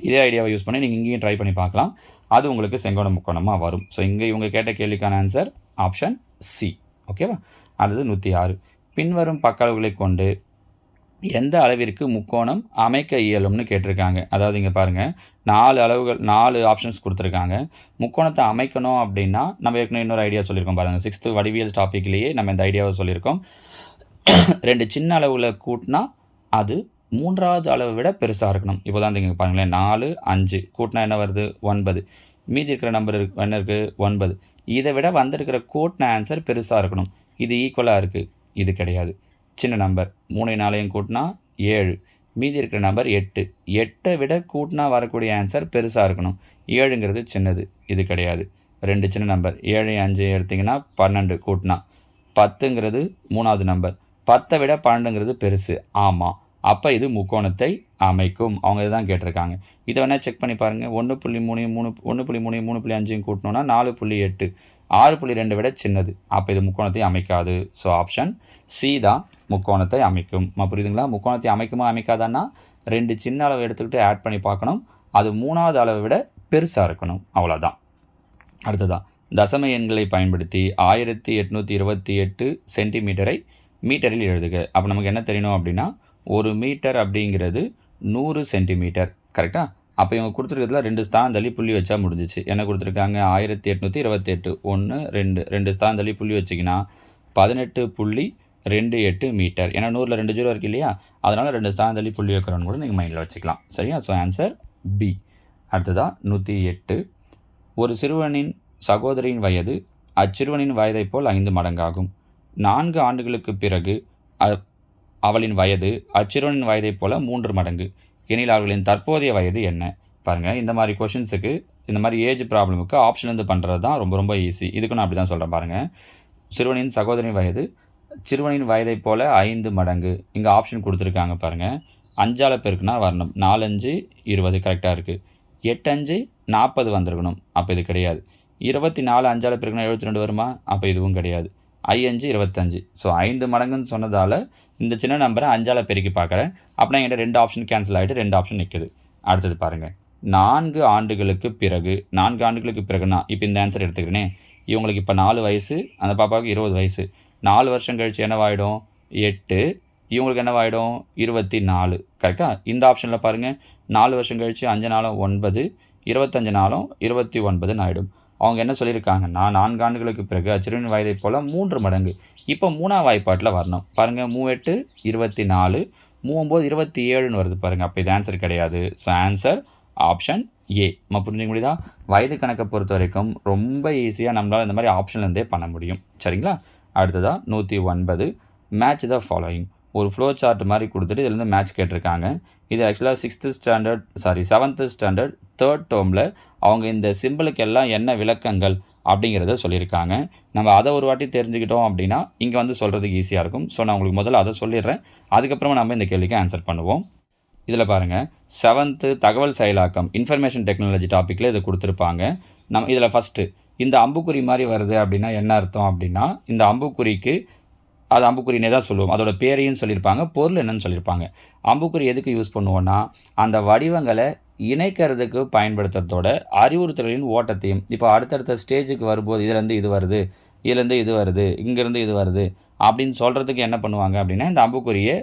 இதே ஐடியாவை யூஸ் பண்ணி நீங்கள் இங்கேயும் ட்ரை பண்ணி பார்க்கலாம். அது உங்களுக்கு செங்கோண முக்கோணமாக வரும். ஸோ இங்கே இவங்க கேட்ட கேள்விக்கான ஆன்சர் ஆப்ஷன் சி. ஓகேவா? அடுத்தது 106. பின்வரும் பக்க அளவுகளை கொண்டு எந்த அளவிற்கு முக்கோணம் அமைக்க இயலும்னு கேட்டிருக்காங்க. அதாவது இங்கே பாருங்கள், 4 ஆப்ஷன்ஸ் கொடுத்துருக்காங்க. முக்கோணத்தை அமைக்கணும் அப்படின்னா நம்ம ஏற்கனவே இன்னொரு ஐடியா சொல்லியிருக்கோம் பாருங்கள். 6th வடிவியல் டாப்பிக்லேயே நம்ம இந்த ஐடியாவை சொல்லியிருக்கோம். 2 சின்ன அளவில் கூட்டினா அது 3வது அளவை விட பெருசாக இருக்கணும். இப்போ தான் இங்கே பாருங்களேன், 4, 5 கூட்டினா என்ன வருது? 9. மீதி இருக்கிற நம்பர் என்ன இருக்குது? 9. இதை விட வந்திருக்கிற கூட்டின ஆன்சர் பெருசாக இருக்கணும். இது ஈக்குவலாக இருக்குது. இது கிடையாது. சின்ன நம்பர் 3 4 கூட்டினா 7. மீதி இருக்கிற நம்பர் 8. 8 விட கூட்டினா வரக்கூடிய ஆன்சர் பெருசாக இருக்கணும். 7ங்கிறது சின்னது. இது கிடையாது. 2 சின்ன நம்பர் 7 5 எடுத்திங்கன்னா 12 கூட்டினா 10ங்கிறது 3வது நம்பர். 10 விட 12ங்கிறது பெருசு. ஆமாம். அப்போ இது முக்கோணத்தை அமைக்கும். அவங்க இதுதான் கேட்டிருக்காங்க. இதை வேணால் செக் பண்ணி பாருங்கள். 1.3 3.5 கூட்டினோன்னா 4.8. 6.2 விட சின்னது. அப்போ இது முக்கோணத்தை அமைக்காது. ஸோ ஆப்ஷன் சி தான் முக்கோணத்தை அமைக்கும். புரியுதுங்களா? முக்கோணத்தை அமைக்குமா அமைக்காதான்னா 2 சின்ன அளவு எடுத்துக்கிட்டு ஆட் பண்ணி பார்க்கணும். அது 3வது அளவை விட பெருசாக இருக்கணும். அவ்வளோதான். அடுத்ததான் தசம எண்களை பயன்படுத்தி 1828 சென்டிமீட்டரை மீட்டரில் எழுதுக. அப்போ நமக்கு என்ன தெரியணும் அப்படின்னா, 1 மீட்டர் அப்படிங்கிறது 100 சென்டிமீட்டர். கரெக்டாக? அப்போ இவங்க கொடுத்துருக்கிறதுல 2 ஸ்தானம் தள்ளி புள்ளி வச்சா முடிஞ்சிச்சு. என்ன கொடுத்துருக்காங்க? 1828. 1 2 ஸ்தானம் தள்ளி புள்ளி வச்சிங்கன்னா 18.28 மீட்டர். ஏன்னா 100ல் 2 ஜீரோ இருக்குது இல்லையா? அதனால் 2 ஸ்தானம் தள்ளி புள்ளி வைக்கிறோன்னு கூட நீங்கள் மைண்டில் வச்சுக்கலாம். சரியா? So answer B. அடுத்ததான் 108. ஒரு சிறுவனின் சகோதரியின் வயது அச்சிறுவனின் வயதை போல் 5 மடங்காகும். 4 ஆண்டுகளுக்கு பிறகு அவளின் வயது அச்சிறுவனின் வயதை போல் 3 மடங்கு. எனில் அவர்களின் தற்போதைய வயது என்ன? பாருங்கள், இந்த மாதிரி கொஷின்ஸுக்கு, இந்த மாதிரி ஏஜ் ப்ராப்ளமுக்கு ஆப்ஷன்லேருந்து பண்ணுறது தான் ரொம்ப ரொம்ப ஈஸி. இதுக்கு நான் அப்படி தான் சொல்கிறேன் பாருங்கள். சிறுவனின் சகோதரின் வயது சிறுவனின் வயதை போல் 5 மடங்கு. இங்கே ஆப்ஷன் கொடுத்துருக்காங்க பாருங்கள். 5ஆல் பெருக்குனா வரணும். 4 5 20 கரெக்டாக இருக்குது. 8 5 40 வந்திருக்கணும். அப்போ இது கிடையாது. 24 5ஆல் பெருக்குனா 72 வருமா? அப்போ இதுவும் கிடையாது. 5 25. ஸோ 5 மடங்குன்னு சொன்னதால் இந்த சின்ன நம்பரை 5ஆல் பெருக்கி பார்க்குறேன். அப்படின்னா என்கிட்ட 2 ஆப்ஷன் கேன்சல் ஆகிட்டு 2 ஆப்ஷன் நிற்குது. அடுத்தது பாருங்கள். 4 ஆண்டுகளுக்கு பிறகு. 4 ஆண்டுகளுக்கு பிறகுனா இப்போ இந்த ஆன்சர் எடுத்துக்கிறேனே. இவங்களுக்கு இப்போ 4 வயசு, அந்த பாப்பாவுக்கு 20 வயசு. 4 வருஷம் கழித்து என்னவாயிடும்? 8. இவங்களுக்கு என்னவாயிடும்? 24. கரெக்டாக? இந்த ஆப்ஷனில் பாருங்கள். 4 வருஷம் கழித்து 5 நாளும் 9, 25 நாளும் 29 ஆகிடும். அவங்க என்ன சொல்லியிருக்காங்கன்னா, 4 ஆண்டுகளுக்கு பிறகு அச்சிறுவனின் வயதை போல் 3 மடங்கு. இப்போ 3ஆம் வாய்ப்பாட்டில் வரணும். பாருங்கள், 3 8 24, 3 9 27ன்னு வருது பாருங்கள். அப்போ இது ஆன்சர் கிடையாது. So answer option A. புரிஞ்சுக்க முடியுதா? வயது கணக்கை பொறுத்த வரைக்கும் ரொம்ப ஈஸியாக நம்மளால் இந்த மாதிரி ஆப்ஷன்லேருந்தே பண்ண முடியும். சரிங்களா? அடுத்ததாக 109. Match the following. ஒரு ஃப்ளோ சார்ட் மாதிரி கொடுத்துட்டு இதுலேருந்து மேட்ச் கேட்டிருக்காங்க. இது ஆக்சுவலாக 7th ஸ்டாண்டர்ட் 3rd டேர்மில் அவங்க இந்த சிம்பிளுக்கு எல்லாம் என்ன விளக்கங்கள் அப்படிங்கிறத சொல்லியிருக்காங்க. நம்ம அதை ஒரு வாட்டி தெரிஞ்சுக்கிட்டோம் அப்படின்னா இங்கே வந்து சொல்கிறதுக்கு ஈஸியாக இருக்கும். ஸோ நான் உங்களுக்கு முதல்ல அதை சொல்லிடுறேன். அதுக்கப்புறமா நம்ம இந்த கேள்விக்கு ஆன்சர் பண்ணுவோம். இதில் பாருங்கள், 7th தகவல் செயலாக்கம் இன்ஃபர்மேஷன் டெக்னாலஜி டாப்பிக்கில் இதை கொடுத்துருப்பாங்க. நம்ம இதில் ஃபஸ்ட்டு இந்த அம்புக்குறி மாதிரி வருது அப்படின்னா என்ன அர்த்தம் அப்படின்னா, இந்த அம்புக்குறிக்கு அது அம்புக்குறினே தான் சொல்லுவோம். அதோட பேரையும் சொல்லியிருப்பாங்க, பொருள் என்னன்னு சொல்லியிருப்பாங்க. அம்புக்குறி எதுக்கு யூஸ் பண்ணுவோன்னா, அந்த வடிவங்களை இணைக்கிறதுக்கு பயன்படுத்துறதோட அறிவுறுத்தலின் ஓட்டத்தையும், இப்போ அடுத்தடுத்த ஸ்டேஜுக்கு வரும்போது இதுலேருந்து இது வருது, இதுலேருந்து இது வருது, இங்கேருந்து இது வருது அப்படின்னு சொல்கிறதுக்கு என்ன பண்ணுவாங்க அப்படின்னா இந்த அம்புக்குறியை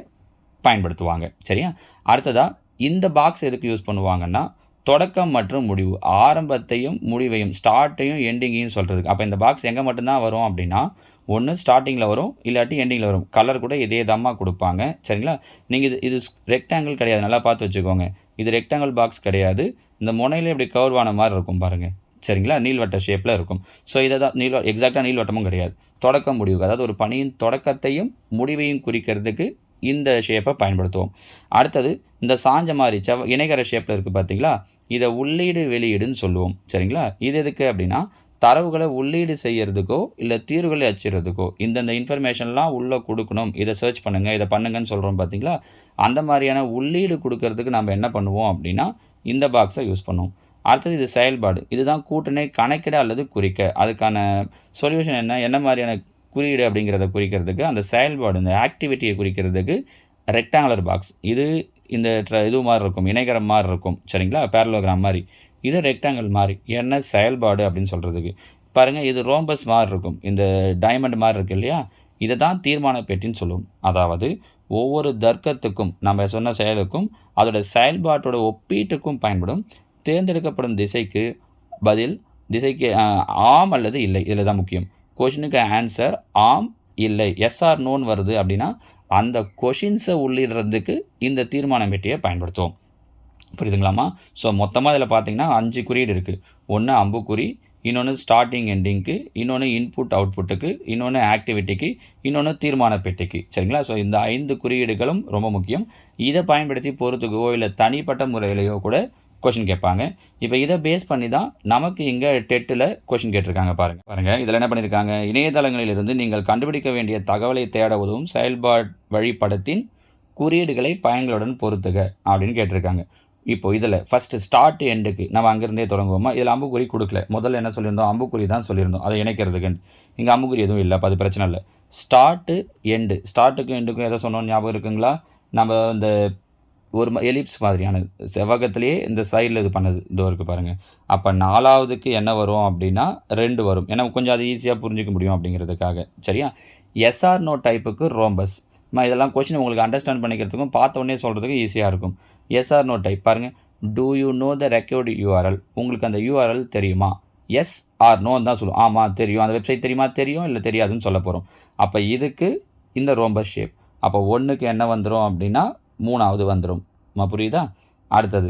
பயன்படுத்துவாங்க. சரியா? அடுத்ததாக இந்த பாக்ஸ் எதுக்கு யூஸ் பண்ணுவாங்கன்னா, தொடக்கம் மற்றும் முடிவு, ஆரம்பத்தையும் முடிவையும், ஸ்டார்ட்டையும் எண்டிங்கையும் சொல்கிறதுக்கு. அப்போ இந்த பாக்ஸ் எங்கே மட்டும்தான் வரும் அப்படின்னா ஒன்று ஸ்டார்டிங்கில் வரும், இல்லாட்டி எண்டிங்கில் வரும். கலர் கூட இதே தாம்மா கொடுப்பாங்க. சரிங்களா? நீங்கள் இது ரெக்டாங்கிள் கிடையாது, நல்லா பார்த்து வச்சுக்கோங்க. இது ரெக்டாங்கிள் பாக்ஸ் கிடையாது. இந்த முனையில இப்படி கர்வான மாதிரி இருக்கும் பாருங்கள். சரிங்களா? நீள்வட்ட ஷேப்பில் இருக்கும். ஸோ இதை தான் எக்ஸாக்டாக நீள்வட்டமும் கிடையாது. தொடக்கம் முடிவு, அதாவது ஒரு பணியின் தொடக்கத்தையும் முடிவையும் குறிக்கிறதுக்கு இந்த ஷேப்பை பயன்படுத்துவோம். அடுத்தது இந்த சாஞ்ச மாதிரி இணைகர ஷேப்பில் இருக்குது பார்த்தீங்களா? இதை உள்ளீடு வெளியீடுன்னு சொல்லுவோம். சரிங்களா? இது எதுக்கு அப்படின்னா தரவுகளை உள்ளீடு செய்யறதுக்கோ இல்லை தீர்வுகளை அச்சிடுறதுக்கோ இந்தந்த இன்ஃபர்மேஷன்லாம் உள்ளே கொடுக்கணும், இதை சர்ச் பண்ணுங்கள், இதை பண்ணுங்கன்னு சொல்கிறோம் பார்த்தீங்களா? அந்த மாதிரியான உள்ளீடு கொடுக்கறதுக்கு நம்ம என்ன பண்ணுவோம் அப்படின்னா இந்த பாக்ஸை யூஸ் பண்ணுவோம். அடுத்தது இது செயல்பாடு. இதுதான் கூட்டணை கணக்கிட அல்லது குறிக்க. அதுக்கான சொல்யூஷன் என்ன மாதிரியான குறியீடு அப்படிங்கிறத குறிக்கிறதுக்கு அந்த செயல்பாடு, இந்த ஆக்டிவிட்டியை குறிக்கிறதுக்கு ரெக்டாங்குலர் பாக்ஸ். இது இந்த இது மாதிரி இருக்கும், இணைகரம் மாதிரி இருக்கும். சரிங்களா? பேரலோகிராம் மாதிரி. இது ரெக்டாங்கிள் மாதிரி. என்ன செயல்பாடு அப்படின்னு சொல்கிறதுக்கு. பாருங்கள், இது ரோம்பஸ் மாதிரி இருக்கும், இந்த டைமண்ட் மாதிரி இருக்குது இல்லையா? இதை தான் தீர்மான பெட்டின்னு சொல்லுவோம். அதாவது ஒவ்வொரு தர்க்கத்துக்கும், நம்ம சொன்ன செயலுக்கும் அதோட செயல்பாட்டோட ஒப்பீட்டுக்கும் பயன்படும். தேர்ந்தெடுக்கப்படும் திசைக்கு பதில் திசைக்கு ஆம் அல்லது இல்லை. இதில் தான் முக்கியம். கொஷினுக்கு ஆன்சர் ஆம் இல்லை, எஸ் ஆர் நோன்னு வருது அப்படின்னா அந்த கொஷின்ஸை உள்ளிடுறதுக்கு இந்த தீர்மான பெட்டியை பயன்படுத்துவோம். புரியுதுங்களாம்மா? ஸோ மொத்தமாக இதில் பார்த்தீங்கன்னா 5 குறியீடு இருக்குது. ஒன்று அம்புக்குறி, இன்னொன்று ஸ்டார்டிங் எண்டிங்க்கு, இன்னொன்று இன்புட் அவுட்புட்டுக்கு, இன்னொன்று ஆக்டிவிட்டிக்கு, இன்னொன்று தீர்மான பெட்டிக்கு. சரிங்களா? ஸோ இந்த 5 குறியீடுகளும் ரொம்ப முக்கியம். இதை பயன்படுத்தி பொறுத்துக்கோ இல்லை தனிப்பட்ட முறையிலையோ கூட கொஷின் கேட்பாங்க. இப்போ இதை பேஸ் பண்ணி தான் நமக்கு இங்கே டெட்டில் கொஷின் கேட்டிருக்காங்க. பாருங்கள் இதில் என்ன பண்ணியிருக்காங்க, இணையதளங்களிலிருந்து நீங்கள் கண்டுபிடிக்க வேண்டிய தகவலை தேட உதவும் செயல்பாடு வழிபடத்தின் குறியீடுகளை பயன்களுடன் பொறுத்துக அப்படின்னு கேட்டிருக்காங்க. இப்போ இதில் ஃபஸ்ட்டு ஸ்டார்ட் எண்டுக்கு நம்ம அங்கேருந்தே தொடங்குவோமா? இதில் அம்புக்குறி கொடுக்கல. முதல்ல என்ன சொல்லியிருந்தோம், அம்புக்குறி தான் சொல்லியிருந்தோம், அதை இணைக்கிறதுக்கு. இங்கே அம்புக்குறி எதுவும் இல்லை, அப்போ அது பிரச்சனை இல்லை. ஸ்டார்ட்டு எண்டு, ஸ்டார்ட்டுக்கும் எண்டுக்கும் எதை சொன்னோம் ஞாபகம் இருக்குங்களா? நம்ம இந்த ஒரு எலிப்ஸ் மாதிரியானது செவ்வகத்திலேயே இந்த சைடில் இது பண்ணது இதோ இருக்குது பாருங்கள். அப்போ 4வதுக்கு என்ன வரும் அப்படின்னா 2 வரும். ஏன்னா கொஞ்சம் அது ஈஸியாக புரிஞ்சிக்க முடியும் அப்படிங்கிறதுக்காக. சரியா? எஸ்ஆர் நோ டைப்புக்கு ரோம்பஸ். இதெல்லாம் கொஸ்டின் உங்களுக்கு அண்டர்ஸ்டாண்ட் பண்ணிக்கிறதுக்கும் பார்த்த உடனே சொல்கிறதுக்கும் ஈஸியாக இருக்கும். எஸ்ஆர் நோ டைப் பாருங்கள். Do you know the record URL? உங்களுக்கு அந்த யூஆர்எல் தெரியுமா? எஸ் ஆர் நோன்னு தான் சொல்லுவோம். ஆமாம் தெரியும். அந்த வெப்சைட் தெரியுமா? தெரியும், இல்லை தெரியாதுன்னு சொல்ல போகிறோம். அப்போ இதுக்கு இந்த ரோம்பஸ் ஷேப். அப்போ 1க்கு என்ன வந்துடும் அப்படின்னா 3வது வந்துடும். புரியுதா? அடுத்தது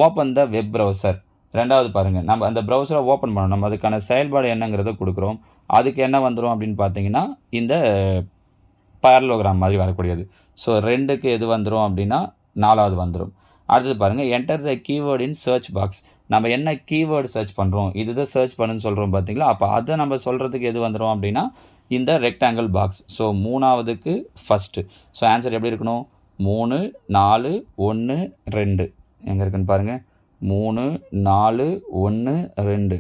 ஓப்பன் த வெப் ப்ரௌசர். 2வது பாருங்கள், நம்ம அந்த ப்ரௌசரை ஓப்பன் பண்ணணும். நம்ம அதுக்கான செயல்பாடு என்னங்கிறத கொடுக்குறோம். அதுக்கு என்ன வந்துடும் அப்படின்னு பார்த்தீங்கன்னா இந்த பேரலோகிராம் மாதிரி வரக்கூடியது. ஸோ 2க்கு எது வந்துடும் அப்படின்னா 4வது வந்துடும். அடுத்தது பாருங்கள், enter the keyword in search box. நம்ம என்ன கீவேர்டு சர்ச் பண்ணுறோம், இதுதான் சர்ச் பண்ணுன்னு சொல்கிறோம் பார்த்தீங்களா? அப்போ அதை நம்ம சொல்கிறதுக்கு எது வந்துடும் அப்படின்னா இந்த ரெக்டாங்கிள் பாக்ஸ். ஸோ 3வதுக்கு ஃபஸ்ட்டு. ஸோ ஆன்சர் எப்படி இருக்கணும்? 3 4 1 2. எங்கே இருக்குன்னு பாருங்கள். 3 4 1 2.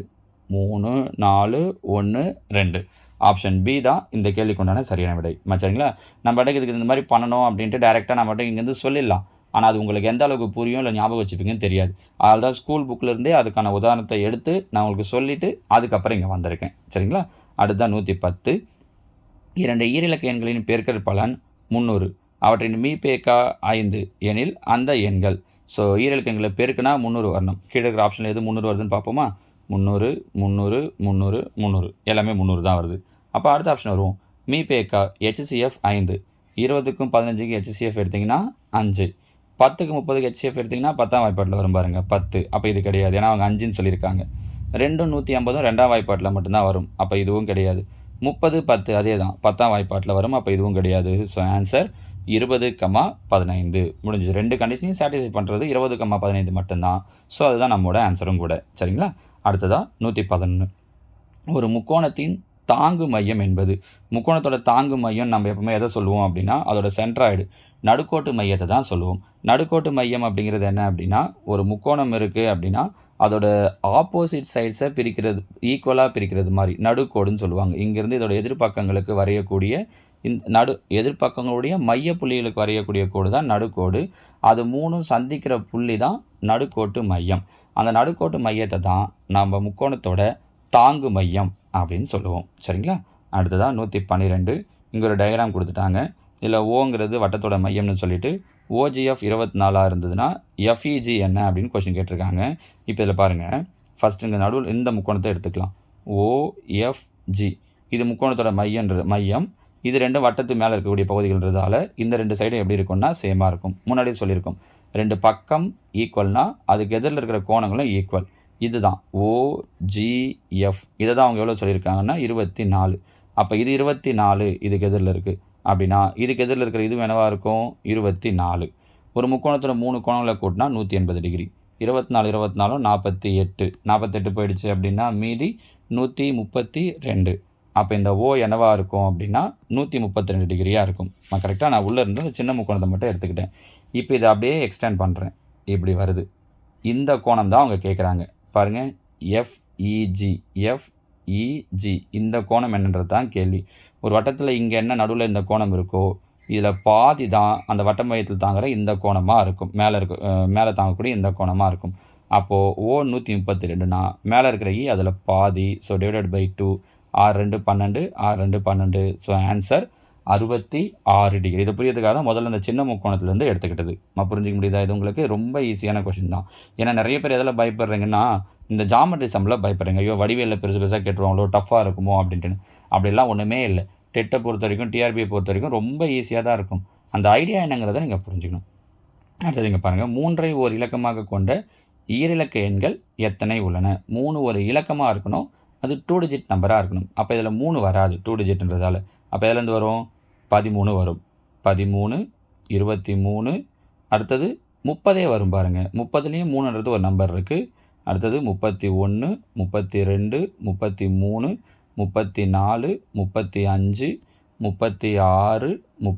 3 4 1 2. ஆப்ஷன் பி தான் இந்த கேள்விக்கு உண்டான சரியான விடை. சரிங்களா? நம்ம இதுக்கு இந்த மாதிரி பண்ணணும் அப்படின்ட்டு டேரெக்டாக நம்மகிட்ட இங்கேருந்து சொல்லிடலாம். ஆனால் அது உங்களுக்கு எந்த அளவுக்கு புரியும் இல்லை ஞாபகம் வச்சுப்பீங்கன்னு தெரியாது. அதனால தான் ஸ்கூல் புக்கிலேருந்தே அதுக்கான உதாரணத்தை எடுத்து நான் உங்களுக்கு சொல்லிவிட்டு அதுக்கப்புறம் இங்கே வந்திருக்கேன். சரிங்களா? அடுத்ததான் 110. 2 ஈரிலக்க எண்களின் பெருக்கல் பலன் 300. அவற்றின் மீபேக்கா 5 எனில் அந்த எண்கள். ஸோ ஈரிலக்க எண்களை பெருக்குனா 300 வரணும். கீழே இருக்கிற ஆப்ஷனில் எது 300 வருதுன்னு பார்ப்போமா? 300 300 300 300 எல்லாமே 300 தான் வருது. அப்போ அடுத்த ஆப்ஷன் வருவோம். மீபேக்கா HCF 5. 20க்கும் 15க்கும் HCF எடுத்திங்கன்னா 5. 10க்கு 30க்கு HCF எடுத்திங்கன்னா 10ஆம் வாய்ப்பாட்டில் வரும் பாருங்கள் 10. அப்போ இது கிடையாது, ஏன்னா அவங்க 5ன்னு சொல்லியிருக்காங்க. 2ம் 150ம் 2ஆம் வாய்ப்பாட்டில் மட்டும்தான் வரும். அப்போ இதுவும் கிடையாது. 30 10 அதே தான் 10ஆம் வாய்ப்பாட்டில் வரும். அப்போ இதுவும் கிடையாது. ஸோ ஆன்சர் 20,15 முடிஞ்சு. 2 கண்டிஷனையும் சாட்டிஸ்ஃபை பண்ணுறது 20,15 மட்டும்தான். ஸோ அதுதான் நம்மளோட ஆன்சரும் கூட. சரிங்களா? அடுத்ததாக 111. ஒரு முக்கோணத்தின் தாங்கு மையம் என்பது. முக்கோணத்தோட தாங்கு மையம் நம்ம எப்பவுமே எதை சொல்லுவோம் அப்படின்னா அதோட சென்ட்ராய்டு, நடுக்கோட்டு மையத்தை தான் சொல்லுவோம். நடுக்கோட்டு மையம் அப்படிங்கிறது என்ன அப்படின்னா ஒரு முக்கோணம் இருக்குது அப்படின்னா அதோட ஆப்போசிட் சைட்ஸை பிரிக்கிறது, ஈக்குவலாக பிரிக்கிறது மாதிரி நடுக்கோடுன்னு சொல்லுவாங்க. இங்கேருந்து இதோட எதிர்பக்கங்களுக்கு வரையக்கூடிய இந்த எதிர்பக்கங்களுடைய மைய புள்ளிகளுக்கு வரையக்கூடிய கோடு தான் நடுக்கோடு. அது 3ம் சந்திக்கிற புள்ளி தான் நடுக்கோட்டு மையம். அந்த நடுக்கோட்டு மையத்தை தான் நம்ம முக்கோணத்தோட தாங்கு மையம் அப்படின்னு சொல்லுவோம். சரிங்களா? அடுத்ததாக 112. இங்கே ஒரு டயக்ராம் கொடுத்துட்டாங்க. இதில் ஓங்கிறது வட்டத்தோட மையம்னு சொல்லிட்டு OGF 24 இருந்ததுன்னா FEG என்ன அப்படின்னு கொஸ்டின் கேட்டிருக்காங்க. இப்போ இதில் பாருங்கள், ஃபஸ்ட்டு இங்கே நடுவில் இந்த முக்கோணத்தை எடுத்துக்கலாம். OFG. இது முக்கோணத்தோட மையம், இது ரெண்டும் வட்டத்து மேலே இருக்கக்கூடிய பகுதிகள்ன்றதால இந்த 2 சைடும் எப்படி இருக்கும்னா சேமாக இருக்கும். முன்னாடியே சொல்லியிருக்கோம், 2 பக்கம் ஈக்குவல்னா அதுக்கு எதிரில் இருக்கிற கோணங்களும் ஈக்குவல். இதுதான் OGF. இதை தான் அவங்க எவ்வளோ சொல்லியிருக்காங்கன்னா 24. அப்போ இது 24 இதுக்கு எதிரில் இருக்குது அப்படின்னா இதுக்கு எதிரில் இருக்கிற இதுவும் என்னவாக இருக்கும் 24. ஒரு முக்கோணத்தில் 3 கோணங்களை கூட்டினா 180 டிகிரி. 24 24 48 போயிடுச்சு அப்படின்னா மீதி 132. அப்போ இந்த O என்னவாக இருக்கும் அப்படின்னா 132 டிகிரியாக இருக்கும். நான் கரெக்டாக நான் உள்ளே இருந்து சின்ன முக்கோணத்தை மட்டும் எடுத்துக்கிட்டேன். இப்போ இதை அப்படியே எக்ஸ்டெண்ட் பண்ணுறேன், இப்படி வருது. இந்த கோணம் தான் அவங்க கேட்குறாங்க பாருங்கள், FEG. இந்த கோணம் என்னன்றது தான் கேள்வி. ஒரு வட்டத்தில் இங்கே என்ன நடுவில் இந்த கோணம் இருக்கோ இதில் பாதி தான் அந்த வட்ட மையத்தில் தாங்குகிற இந்த கோணமாக இருக்கும், மேலே தாங்கக்கூடிய இந்த கோணமாக இருக்கும். அப்போது O 132னா மேலே இருக்கிற அதில் பாதி. So divided by 2, 6 2 12. So answer 66 degree. இதை புரியறதுக்காக தான் முதல்ல இந்த சின்ன முக்கோணத்துலேருந்து எடுத்துக்கிட்டது. நான் புரிஞ்சிக்க முடியுதா? இது உங்களுக்கு ரொம்ப ஈஸியான கொஷின் தான். ஏன்னா நிறைய பேர் எதில் பயப்படுறீங்கன்னா இந்த ஜாமெட்ரி சம்மில் பயப்படுறீங்க. ஐயோ வடிவேலில் பெருசு பெருசாக கேட்டுருவாங்களோ, டஃப்பாக இருக்குமோ அப்படின்ட்டு. அப்படிலாம் ஒன்றுமே இல்லை. டெட்டை பொறுத்த வரைக்கும், டிஆர்பியை பொறுத்த வரைக்கும் ரொம்ப ஈஸியாக தான் இருக்கும். அந்த ஐடியா என்னங்கிறத நீங்கள் புரிஞ்சுக்கணும். அடுத்தது இங்கே பாருங்கள், 3ஐ ஒரு இலக்கமாக கொண்ட ஈரிலக்க எண்கள் எத்தனை உள்ளன? 3 ஒரு இலக்கமாக இருக்கணும், அது 2 டிஜிட் நம்பராக இருக்கணும். அப்போ இதில் 3 வராது 2 டிஜிட்ன்றதால. அப்போ எதுலேருந்து வரும்? 13 வரும். 13, 23, அடுத்தது 30 வரும் பாருங்கள். 30லேயும் 3ன்றது ஒரு நம்பர் இருக்குது. அடுத்தது 31, 32, 33, 34, 35, 36,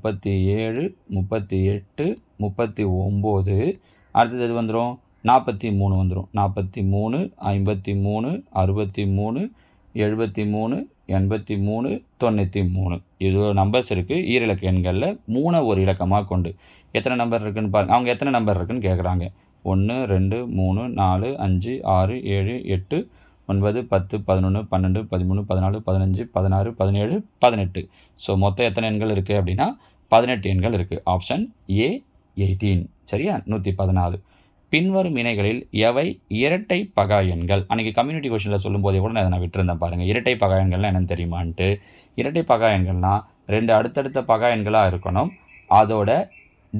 37, 38, 39. அடுத்தது எது வந்துடும்? 43 வந்துடும். 43, 53, 63, 73, 83, 93. இது நம்பர்ஸ் இருக்குது ஈரிலக்க எண்களில். 3 ஒரு இலக்கமாக கொண்டு எத்தனை நம்பர் இருக்குதுன்னு பாருங்கள். அவங்க எத்தனை நம்பர் இருக்குதுன்னு கேட்குறாங்க. 1 2 3 4 5 6 7 8 9 10 11 12 13 14 15 16 17 18. ஸோ மொத்தம் எத்தனை எண்கள் இருக்குது அப்படின்னா 18 எண்கள் இருக்குது. Option A 18. சரியா? 114. பின்வரும் இணைகளில் எவை இரட்டை பகா எண்கள்? அன்றைக்கி கம்யூனிட்டி கொஷனில் சொல்லும்போதே கூட நான் விட்டுருந்தேன் பாருங்கள். இரட்டை பகா எண்கள்லாம் என்னென்னு தெரியுமான்ட்டு. இரட்டை பகா எண்கள்னால் 2 அடுத்தடுத்த பகா எண்களாக இருக்கணும், அதோட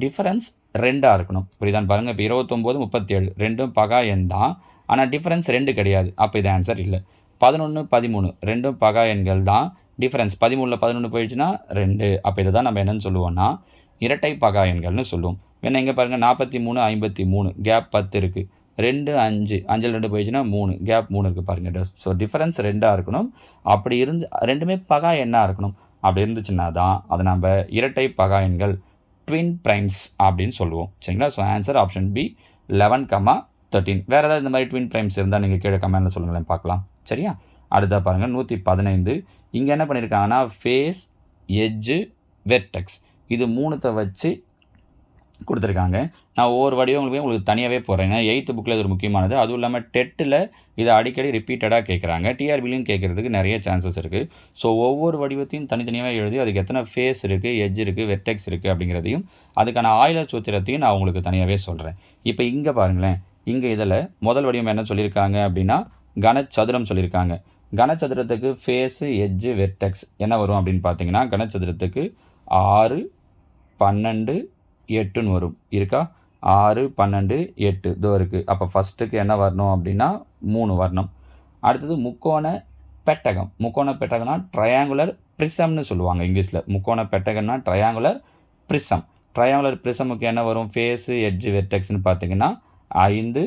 டிஃபரன்ஸ் 2ஆக இருக்கணும். புரியுதான்னு பாருங்கள். இப்போ 29 37 ரெண்டும் பகா எண் தான், ஆனால் டிஃபரன்ஸ் 2 கிடையாது. அப்போ இது ஆன்சர் இல்லை. 11 13 ரெண்டும் பகா எண்கள் தான், டிஃபரன்ஸ் 13ல் 11 போயிடுச்சுன்னா 2. அப்போ இதை தான் நம்ம என்னென்னு சொல்லுவோம்னா இரட்டை பகா எண்கள்னு சொல்லுவோம். வேணா இங்கே பாருங்கள், 43 53 கேப் 10 இருக்குது. 2 5 5ல் 2 போயிடுச்சுன்னா 3 கேப் 3 இருக்குது பாருங்கள். ஸோ டிஃபரன்ஸ் 2ஆக இருக்கணும். அப்படி இருந்து ரெண்டுமே பகா எண்ணாக இருக்கணும். அப்படி இருந்துச்சுன்னா தான் அதை நம்ம இரட்டை பகா எண்கள், ட்வின் ப்ரைம்ஸ் அப்படின்னு சொல்லுவோம். சரிங்களா? So answer option B 11, 13. வேறு ஏதாவது இந்த மாதிரி ட்வின் ப்ரைம்ஸ் இருந்தால் நீங்கள் கீழே கமெண்ட்டில் சொல்லுங்களேன், பார்க்கலாம். சரியா? அடுத்தா பாருங்கள் 115. இங்கே என்ன பண்ணியிருக்காங்கன்னா ஃபேஸ், எட்ஜு, வெர்டெக்ஸ் இது 3த்தை வச்சு கொடுத்துருக்காங்க. நான் ஒவ்வொரு வடிவங்களுமே உங்களுக்கு தனியாகவே போடுறேன். ஏன்னா 8th புக்கில் இது ஒரு முக்கியமானது. அதுவும் இல்லாமல் டெட்டில் இதை அடிக்கடி ரிப்பீட்டடாக கேட்குறாங்க, டிஆர்பிலையும் கேட்குறதுக்கு நிறைய சான்சஸ் இருக்குது. ஸோ ஒவ்வொரு வடிவத்தையும் தனித்தனியாக எழுதி அதுக்கு எத்தனை ஃபேஸ் இருக்குது, எட்ஜ் இருக்குது, வெர்டெக்ஸ் இருக்குது அப்படிங்கிறதையும் அதுக்கான ஆயிலர் சூத்திரத்தையும் நான் உங்களுக்கு தனியாகவே சொல்கிறேன். இப்போ இங்கே பாருங்களேன், இங்கே இதில் முதல் வடிவம் என்ன சொல்லியிருக்காங்க அப்படின்னா கனச்சதுரம் சொல்லியிருக்காங்க. கனச்சதுரத்துக்கு ஃபேஸு, எட்ஜு, வெர்டெக்ஸ் என்ன வரும் அப்படின்னு பார்த்தீங்கன்னா கனச்சதுரத்துக்கு 6 12 8ன்னு வரும். இருக்கா? 6 12 8 இதோ இருக்குது. அப்போ ஃபஸ்ட்டுக்கு என்ன வரணும் அப்படின்னா 3 வரணும். அடுத்தது முக்கோண பெட்டகம். முக்கோண பெட்டகம்னா ட்ரையாங்குலர் ப்ரிசம்னு சொல்லுவாங்க இங்கிலீஷில். முக்கோண பெட்டகம்னா ட்ரையாங்குலர் ப்ரிசம். ட்ரையாங்குலர் ப்ரிசமுக்கு என்ன வரும்? ஃபேஸு, எட்ஜு, வெர்டெக்ஸ்னு பார்த்தீங்கன்னா 5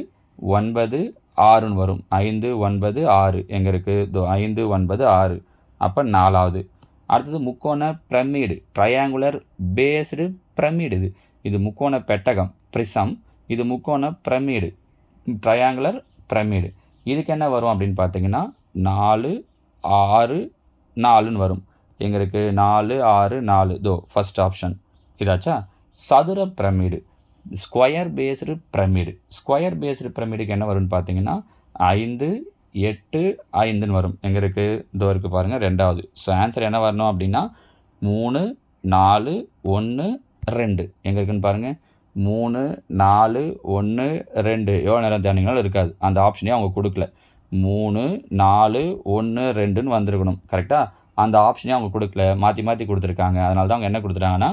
9 6ன்னு வரும். 5 9 6 எங்கே இருக்குது? இதோ 5 9 6. அப்போ 4வது. அடுத்தது முக்கோண பிரமிடு, ட்ரையாங்குலர் பேஸ்டு பிரமிடு. இது முக்கோண பெட்டகம் ப்ரிசம், இது முக்கோண பிரமிடு ட்ரையாங்குலர் பிரமிடு. இதுக்கு என்ன வரும் அப்படின்னு பார்த்தீங்கன்னா 4 6 4ன்னு வரும். எங்கே இருக்குது? 4 6 4 இதோ ஃபஸ்ட் ஆப்ஷன். இதாச்சா? சதுர pyramid, square based pyramid. Square based பிரமிடுக்கு என்ன வரும்னு பார்த்தீங்கன்னா 5 8 5ன்னு வரும். எங்கே இருக்குது? இதோ இருக்குது பாருங்கள், 2வது. ஸோ ஆன்சர் என்ன வரணும் அப்படின்னா 3 4 1 2. எங்கே இருக்குதுன்னு பாருங்கள், 3 4 1 2. எவ்வளோ நேரம் தேடினாலும் இருக்காது. அந்த ஆப்ஷனே அவங்க கொடுக்கல. 3 4 1 2ன்னு வந்திருக்கணும். கரெக்டாக? அந்த ஆப்ஷனே அவங்க கொடுக்கல, மாற்றி மாற்றி கொடுத்துருக்காங்க. அதனால தான் அவங்க என்ன கொடுத்துட்டாங்கன்னா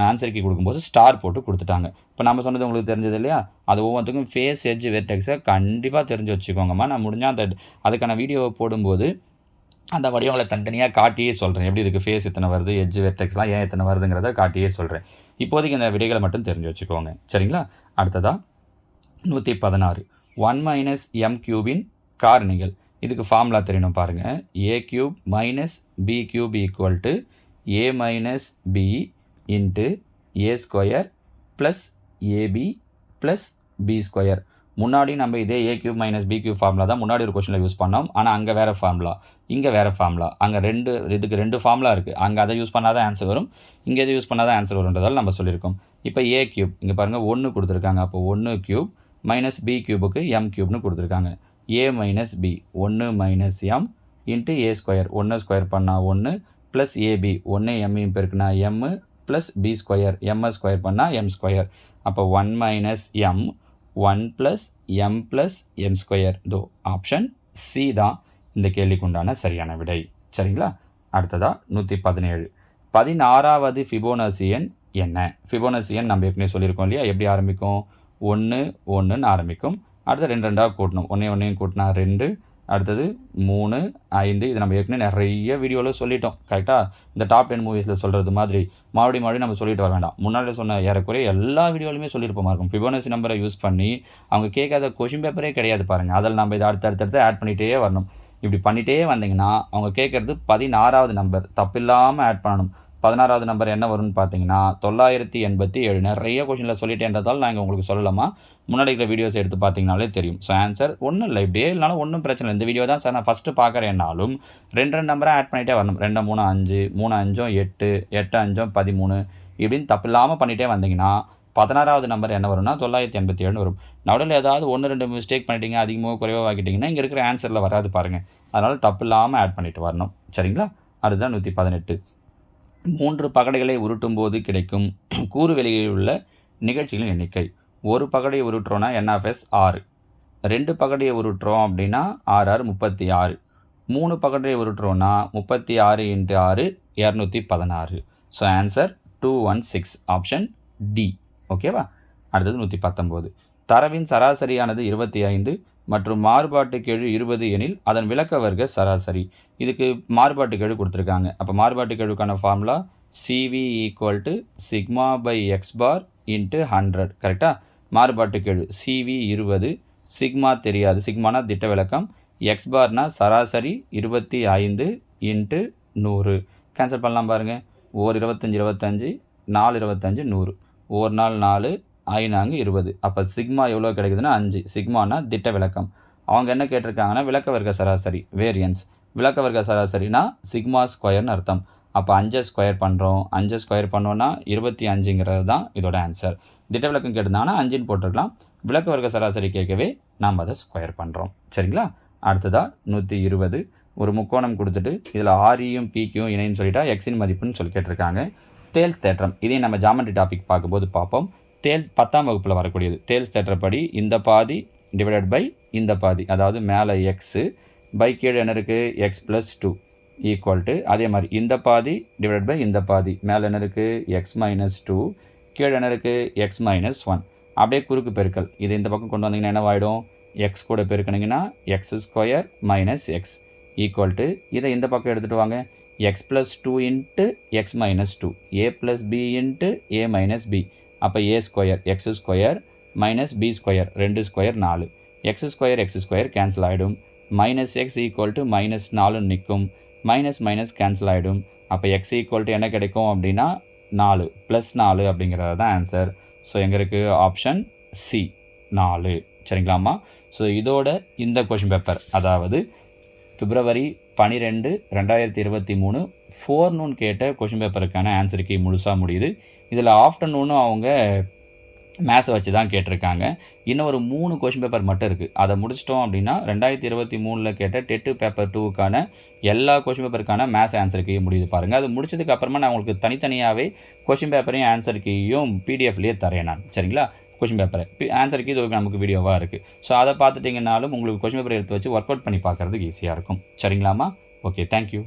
ஆன்சர் கீ கொடுக்கும்போது ஸ்டார் போட்டு கொடுத்துட்டாங்க. இப்போ நம்ம சொன்னது உங்களுக்கு தெரிஞ்சது இல்லையா? அது ஒவ்வொருத்துக்கும் ஃபேஸ் எட்ஜ் வெர்டெக்ஸை கண்டிப்பாக தெரிஞ்சு வச்சுக்கோங்கம்மா. நான் முடிஞ்சால் அதுக்கான வீடியோவை போடும்போது அந்த வடிவங்களை தனித்தனியாக காட்டியே சொல்கிறேன். எப்படி இதுக்கு ஃபேஸ் எத்தனை வருது, எட்ஜ் வெர்டெக்ஸ்லாம் ஏன் எத்தனை வருதுங்கிறத காட்டியே சொல்கிறேன். இப்போதைக்கு இந்த விடைகளை மட்டும் தெரிஞ்சு வச்சுக்கோங்க. சரிங்களா? அடுத்ததாக 116 1 - m கியூபின் காரணிகள். இதுக்கு ஃபார்முலா தெரியணும் பாருங்கள். a cube minus b cube equal to a minus b into a square plus ab plus b square. முன்னாடி நம்ம இதே a cube minus b cube formula தான் முன்னாடி ஒரு கொஸ்டினில் யூஸ் பண்ணோம். ஆனால் அங்கே வேறு ஃபார்முலா, இங்கே வேறு ஃபார்முலா. அங்கே இதுக்கு ரெண்டு ஃபார்முலா இருக்குது. அங்கே அதை யூஸ் பண்ணால் தான் ஆன்சர் வரும், இங்கே எது யூஸ் பண்ணால் தான் ஆன்சர் வரும்ன்றதால் நம்ம சொல்லியிருக்கோம். இப்போ a கியூப் இங்கே பாருங்கள் 1 கொடுத்துருக்காங்க. அப்போ 1 கியூப் மைனஸ் b கியூபுக்கு m கியூப்னு கொடுத்துருக்காங்க. a minus b 1 minus m into a square. 1 square பண்ணால் 1 ப்ளஸ் ab 1 m பெருக்குனா m plus b square. m square பண்ணால் m ஸ்கொயர். அப்போ 1 minus m 1 plus m plus m square. இதோ option C தான் இந்த கேள்விக்கு உண்டான சரியான விடை. சரிங்களா? அடுத்ததாக 117 16வது ஃபிபோனசி எண் என்ன? ஃபிபோனசி எண் நம்ம ஏற்கனவே சொல்லியிருக்கோம் இல்லையா? எப்படி ஆரம்பிக்கும்? 1 1ன்னு ஆரம்பிக்கும். அடுத்து 2 2ஆக கூட்டணும். 1 1 கூட்டினா 2, அடுத்தது 3 5. இது நம்ம ஏற்கனவே நிறைய வீடியோவில் சொல்லிட்டோம். கரெக்டாக? இந்த டாப் 10 மூவிஸில் சொல்கிறது மாதிரி மறுபடியும் நம்ம சொல்லிட்டு வர வேண்டாம். முன்னாடி சொன்ன ஏறக்குறைய எல்லா வீடியோலையுமே சொல்லியிருப்போமா இருக்கும். ஃபிபோனசி நம்பரை யூஸ் பண்ணி அவங்க கேட்காத கொஷின் பேப்பரே கிடையாது பாருங்கள். அதில் நம்ம இதை அடுத்தடுத்து ஆட் பண்ணிகிட்டே வரணும். இப்படி பண்ணிகிட்டே வந்தீங்கன்னா அவங்க கேட்குறது 16வது நம்பர் தப்பில்லாமல் ஆட் பண்ணணும். 16வது நம்பர் என்ன வரும்னு பார்த்தீங்கன்னா 987. நிறைய கொஷினில் சொல்லிட்டேன்றதால் நான் இங்கே உங்களுக்கு சொல்லலாமா? முன்னாடி இருக்கிற வீடியோஸ் எடுத்து பார்த்தீங்கனாலே தெரியும். ஸோ ஆன்சர் ஒன்றும் இல்லை, இப்படியே இல்லைனாலும் ஒன்றும் பிரச்சனை இல்லை. இந்த வீடியோ தான் சார் நான் ஃபஸ்ட்டு பார்க்குறேன்னாலும் 2 நம்பராக ஆட் பண்ணிகிட்டே வரணும். 2 3 5, 3 5 8, 8 5 13 இப்படின்னு தப்பு இல்லாமல் பண்ணிகிட்டே வந்தீங்கன்னா 16வது நம்பர் என்ன வரும்னா 987 வரும். நடுவில் ஏதாவது 1 2 மிஸ்டேக் பண்ணிட்டீங்க, அதிகமாக குறைவாக ஆக்கிட்டிங்கன்னா இங்கே இருக்கிற ஆன்சரில் வராது பாருங்கள். அதனால் தப்பு இல்லாமல் ஆட் பண்ணிட்டு வரணும். சரிங்களா? அடுத்ததான் 118 3 பகடைகளை உருட்டும் போது கிடைக்கும் கூறு வெளியில் உள்ள நிகழ்ச்சிகளின் எண்ணிக்கை. ஒரு பகடையை உருட்டுறோன்னா NF 6, 2 பகடையை உருட்டுறோம் அப்படின்னா 6 36, 3 பகடையை உருட்டுறோன்னா 36 × 6 216. So answer 216 option D. ஓகேவா? அடுத்தது 119 தரவின் சராசரியானது 25 மற்றும் மாறுபாட்டுக்கெழு 20 எனில் அதன் விளக்க வர்க்க சராசரி. இதுக்கு மாறுபாட்டுக்கெழு கொடுத்துருக்காங்க. அப்போ மாறுபாட்டுக்கெழுக்கான formula CV = sigma by x bar into 100. கரெக்டாக? மாறுபாட்டுக்கெழு CV 20, சிக்மா தெரியாது, சிக்மானா திட்ட விளக்கம், எக்ஸ் பார்னா சராசரி 25 இன்ட்டு 100. கேன்சல் பண்ணலாம் பாருங்கள். 1 25 25, 4 25 100, 1 நாள் 4, 5 20. அப்போ சிக்மா எவ்வளோ கிடைக்குதுன்னா 5. சிக்மானா திட்ட விளக்கம். அவங்க என்ன கேட்டிருக்காங்கன்னா விளக்க வர்க்க சராசரி வேரியன்ஸ். விளக்க வர்க்க சராசரினா சிக்மா ஸ்கொயர்னு அர்த்தம். அப்போ 5 ஸ்கொயர் பண்ணுறோம். 5 ஸ்கொயர் பண்ணோன்னா 25ங்கிறது தான் இதோட ஆன்சர். திட்ட விளக்கம் கேட்டிருந்தாங்கன்னா 5ன்னு போட்டிருக்கலாம். விளக்க வர்க்க சராசரி கேட்கவே நாம் அதை ஸ்கொயர் பண்ணுறோம். சரிங்களா? அடுத்ததாக 120 ஒரு முக்கோணம் கொடுத்துட்டு இதில் REயும் PQயும் இணைன்னு சொல்லிட்டா எக்ஸின் மதிப்புன்னு சொல்லி கேட்டிருக்காங்க. தேல்ஸ் தேற்றம் இதையும் நம்ம ஜாமெட்ரி டாபிக் பார்க்கும்போது பார்ப்போம். தேல்ஸ் 10ஆம் வகுப்பில் வரக்கூடியது. தேல்ஸ் தேற்றப்படி இந்த பாதி டிவைடட் பை இந்த பாதி, அதாவது மேலே எக்ஸு பை கீழே என்ன இருக்குது எக்ஸ் ப்ளஸ் 2 ஈக்குவல் டு அதே மாதிரி இந்த பாதி டிவைடட் பை இந்த பாதி, மேலே என்ன இருக்குது எக்ஸ் மைனஸ் 2, கீழே என்ன இருக்குது எக்ஸ் மைனஸ் 1. அப்படியே குறுக்கு பெருக்கல். இது இந்த பக்கம் கொண்டு வந்தீங்கன்னா என்னவாயிடும்? எக்ஸ் கூட பெருக்கினீங்கன்னா x square minus x equal to இதை இந்த பக்கம் எடுத்துகிட்டு வாங்க. X plus 2 into x minus 2, a plus b into a minus b. அப்போ a square x square minus b square 2 square 4, x square cancel ஆகிடும். Minus x equal to minus 4 நிற்கும். Minus minus cancel ஆகிடும். அப்போ X equal to என்ன கிடைக்கும் அப்படின்னா 4 + 4 அப்படிங்கிறது தான் ஆன்சர். ஸோ எங்கே இருக்குது? Option C 4. சரிங்களாம்மா? ஸோ இதோட இந்த கொஷின் பேப்பர், அதாவது பிப்ரவரி 12 2023 ஃபோர்நூன் கேட்ட கொஷின் பேப்பருக்கான ஆன்சருக்கு முழுசாக முடியுது. இதில் ஆஃப்டர்நூனும் அவங்க மேத்ஸை வச்சு தான் கேட்டிருக்காங்க. இன்னும் ஒரு 3 கொஷின் பேப்பர் மட்டும் இருக்குது. அதை முடிச்சிட்டோம் அப்படின்னா 2023 கேட்ட டெட்டு பேப்பர் 2க்கான எல்லா கொஷின் பேப்பருக்கான மேத்ஸ் ஆன்சருக்கு முடியுது பாருங்கள். அது முடிச்சதுக்கு அப்புறமா நான் உங்களுக்கு தனித்தனியாகவே கொஷின் பேப்பரையும் ஆன்சருக்கையும் PDF-லேயே தரேன் நான். சரிங்களா? கொஷின் பேப்பரை ஆன்சருக்கு இது நமக்கு வீடியோவாக இருக்குது. ஸோ அதை பார்த்துட்டிங்கனாலும் உங்களுக்கு கொஷின் பேப்பரை எடுத்து வச்சு ஒர்க் அவுட் பண்ணி பார்க்குறதுக்கு ஈஸியாக இருக்கும். சரிங்களாம்மா? Okay, thank you.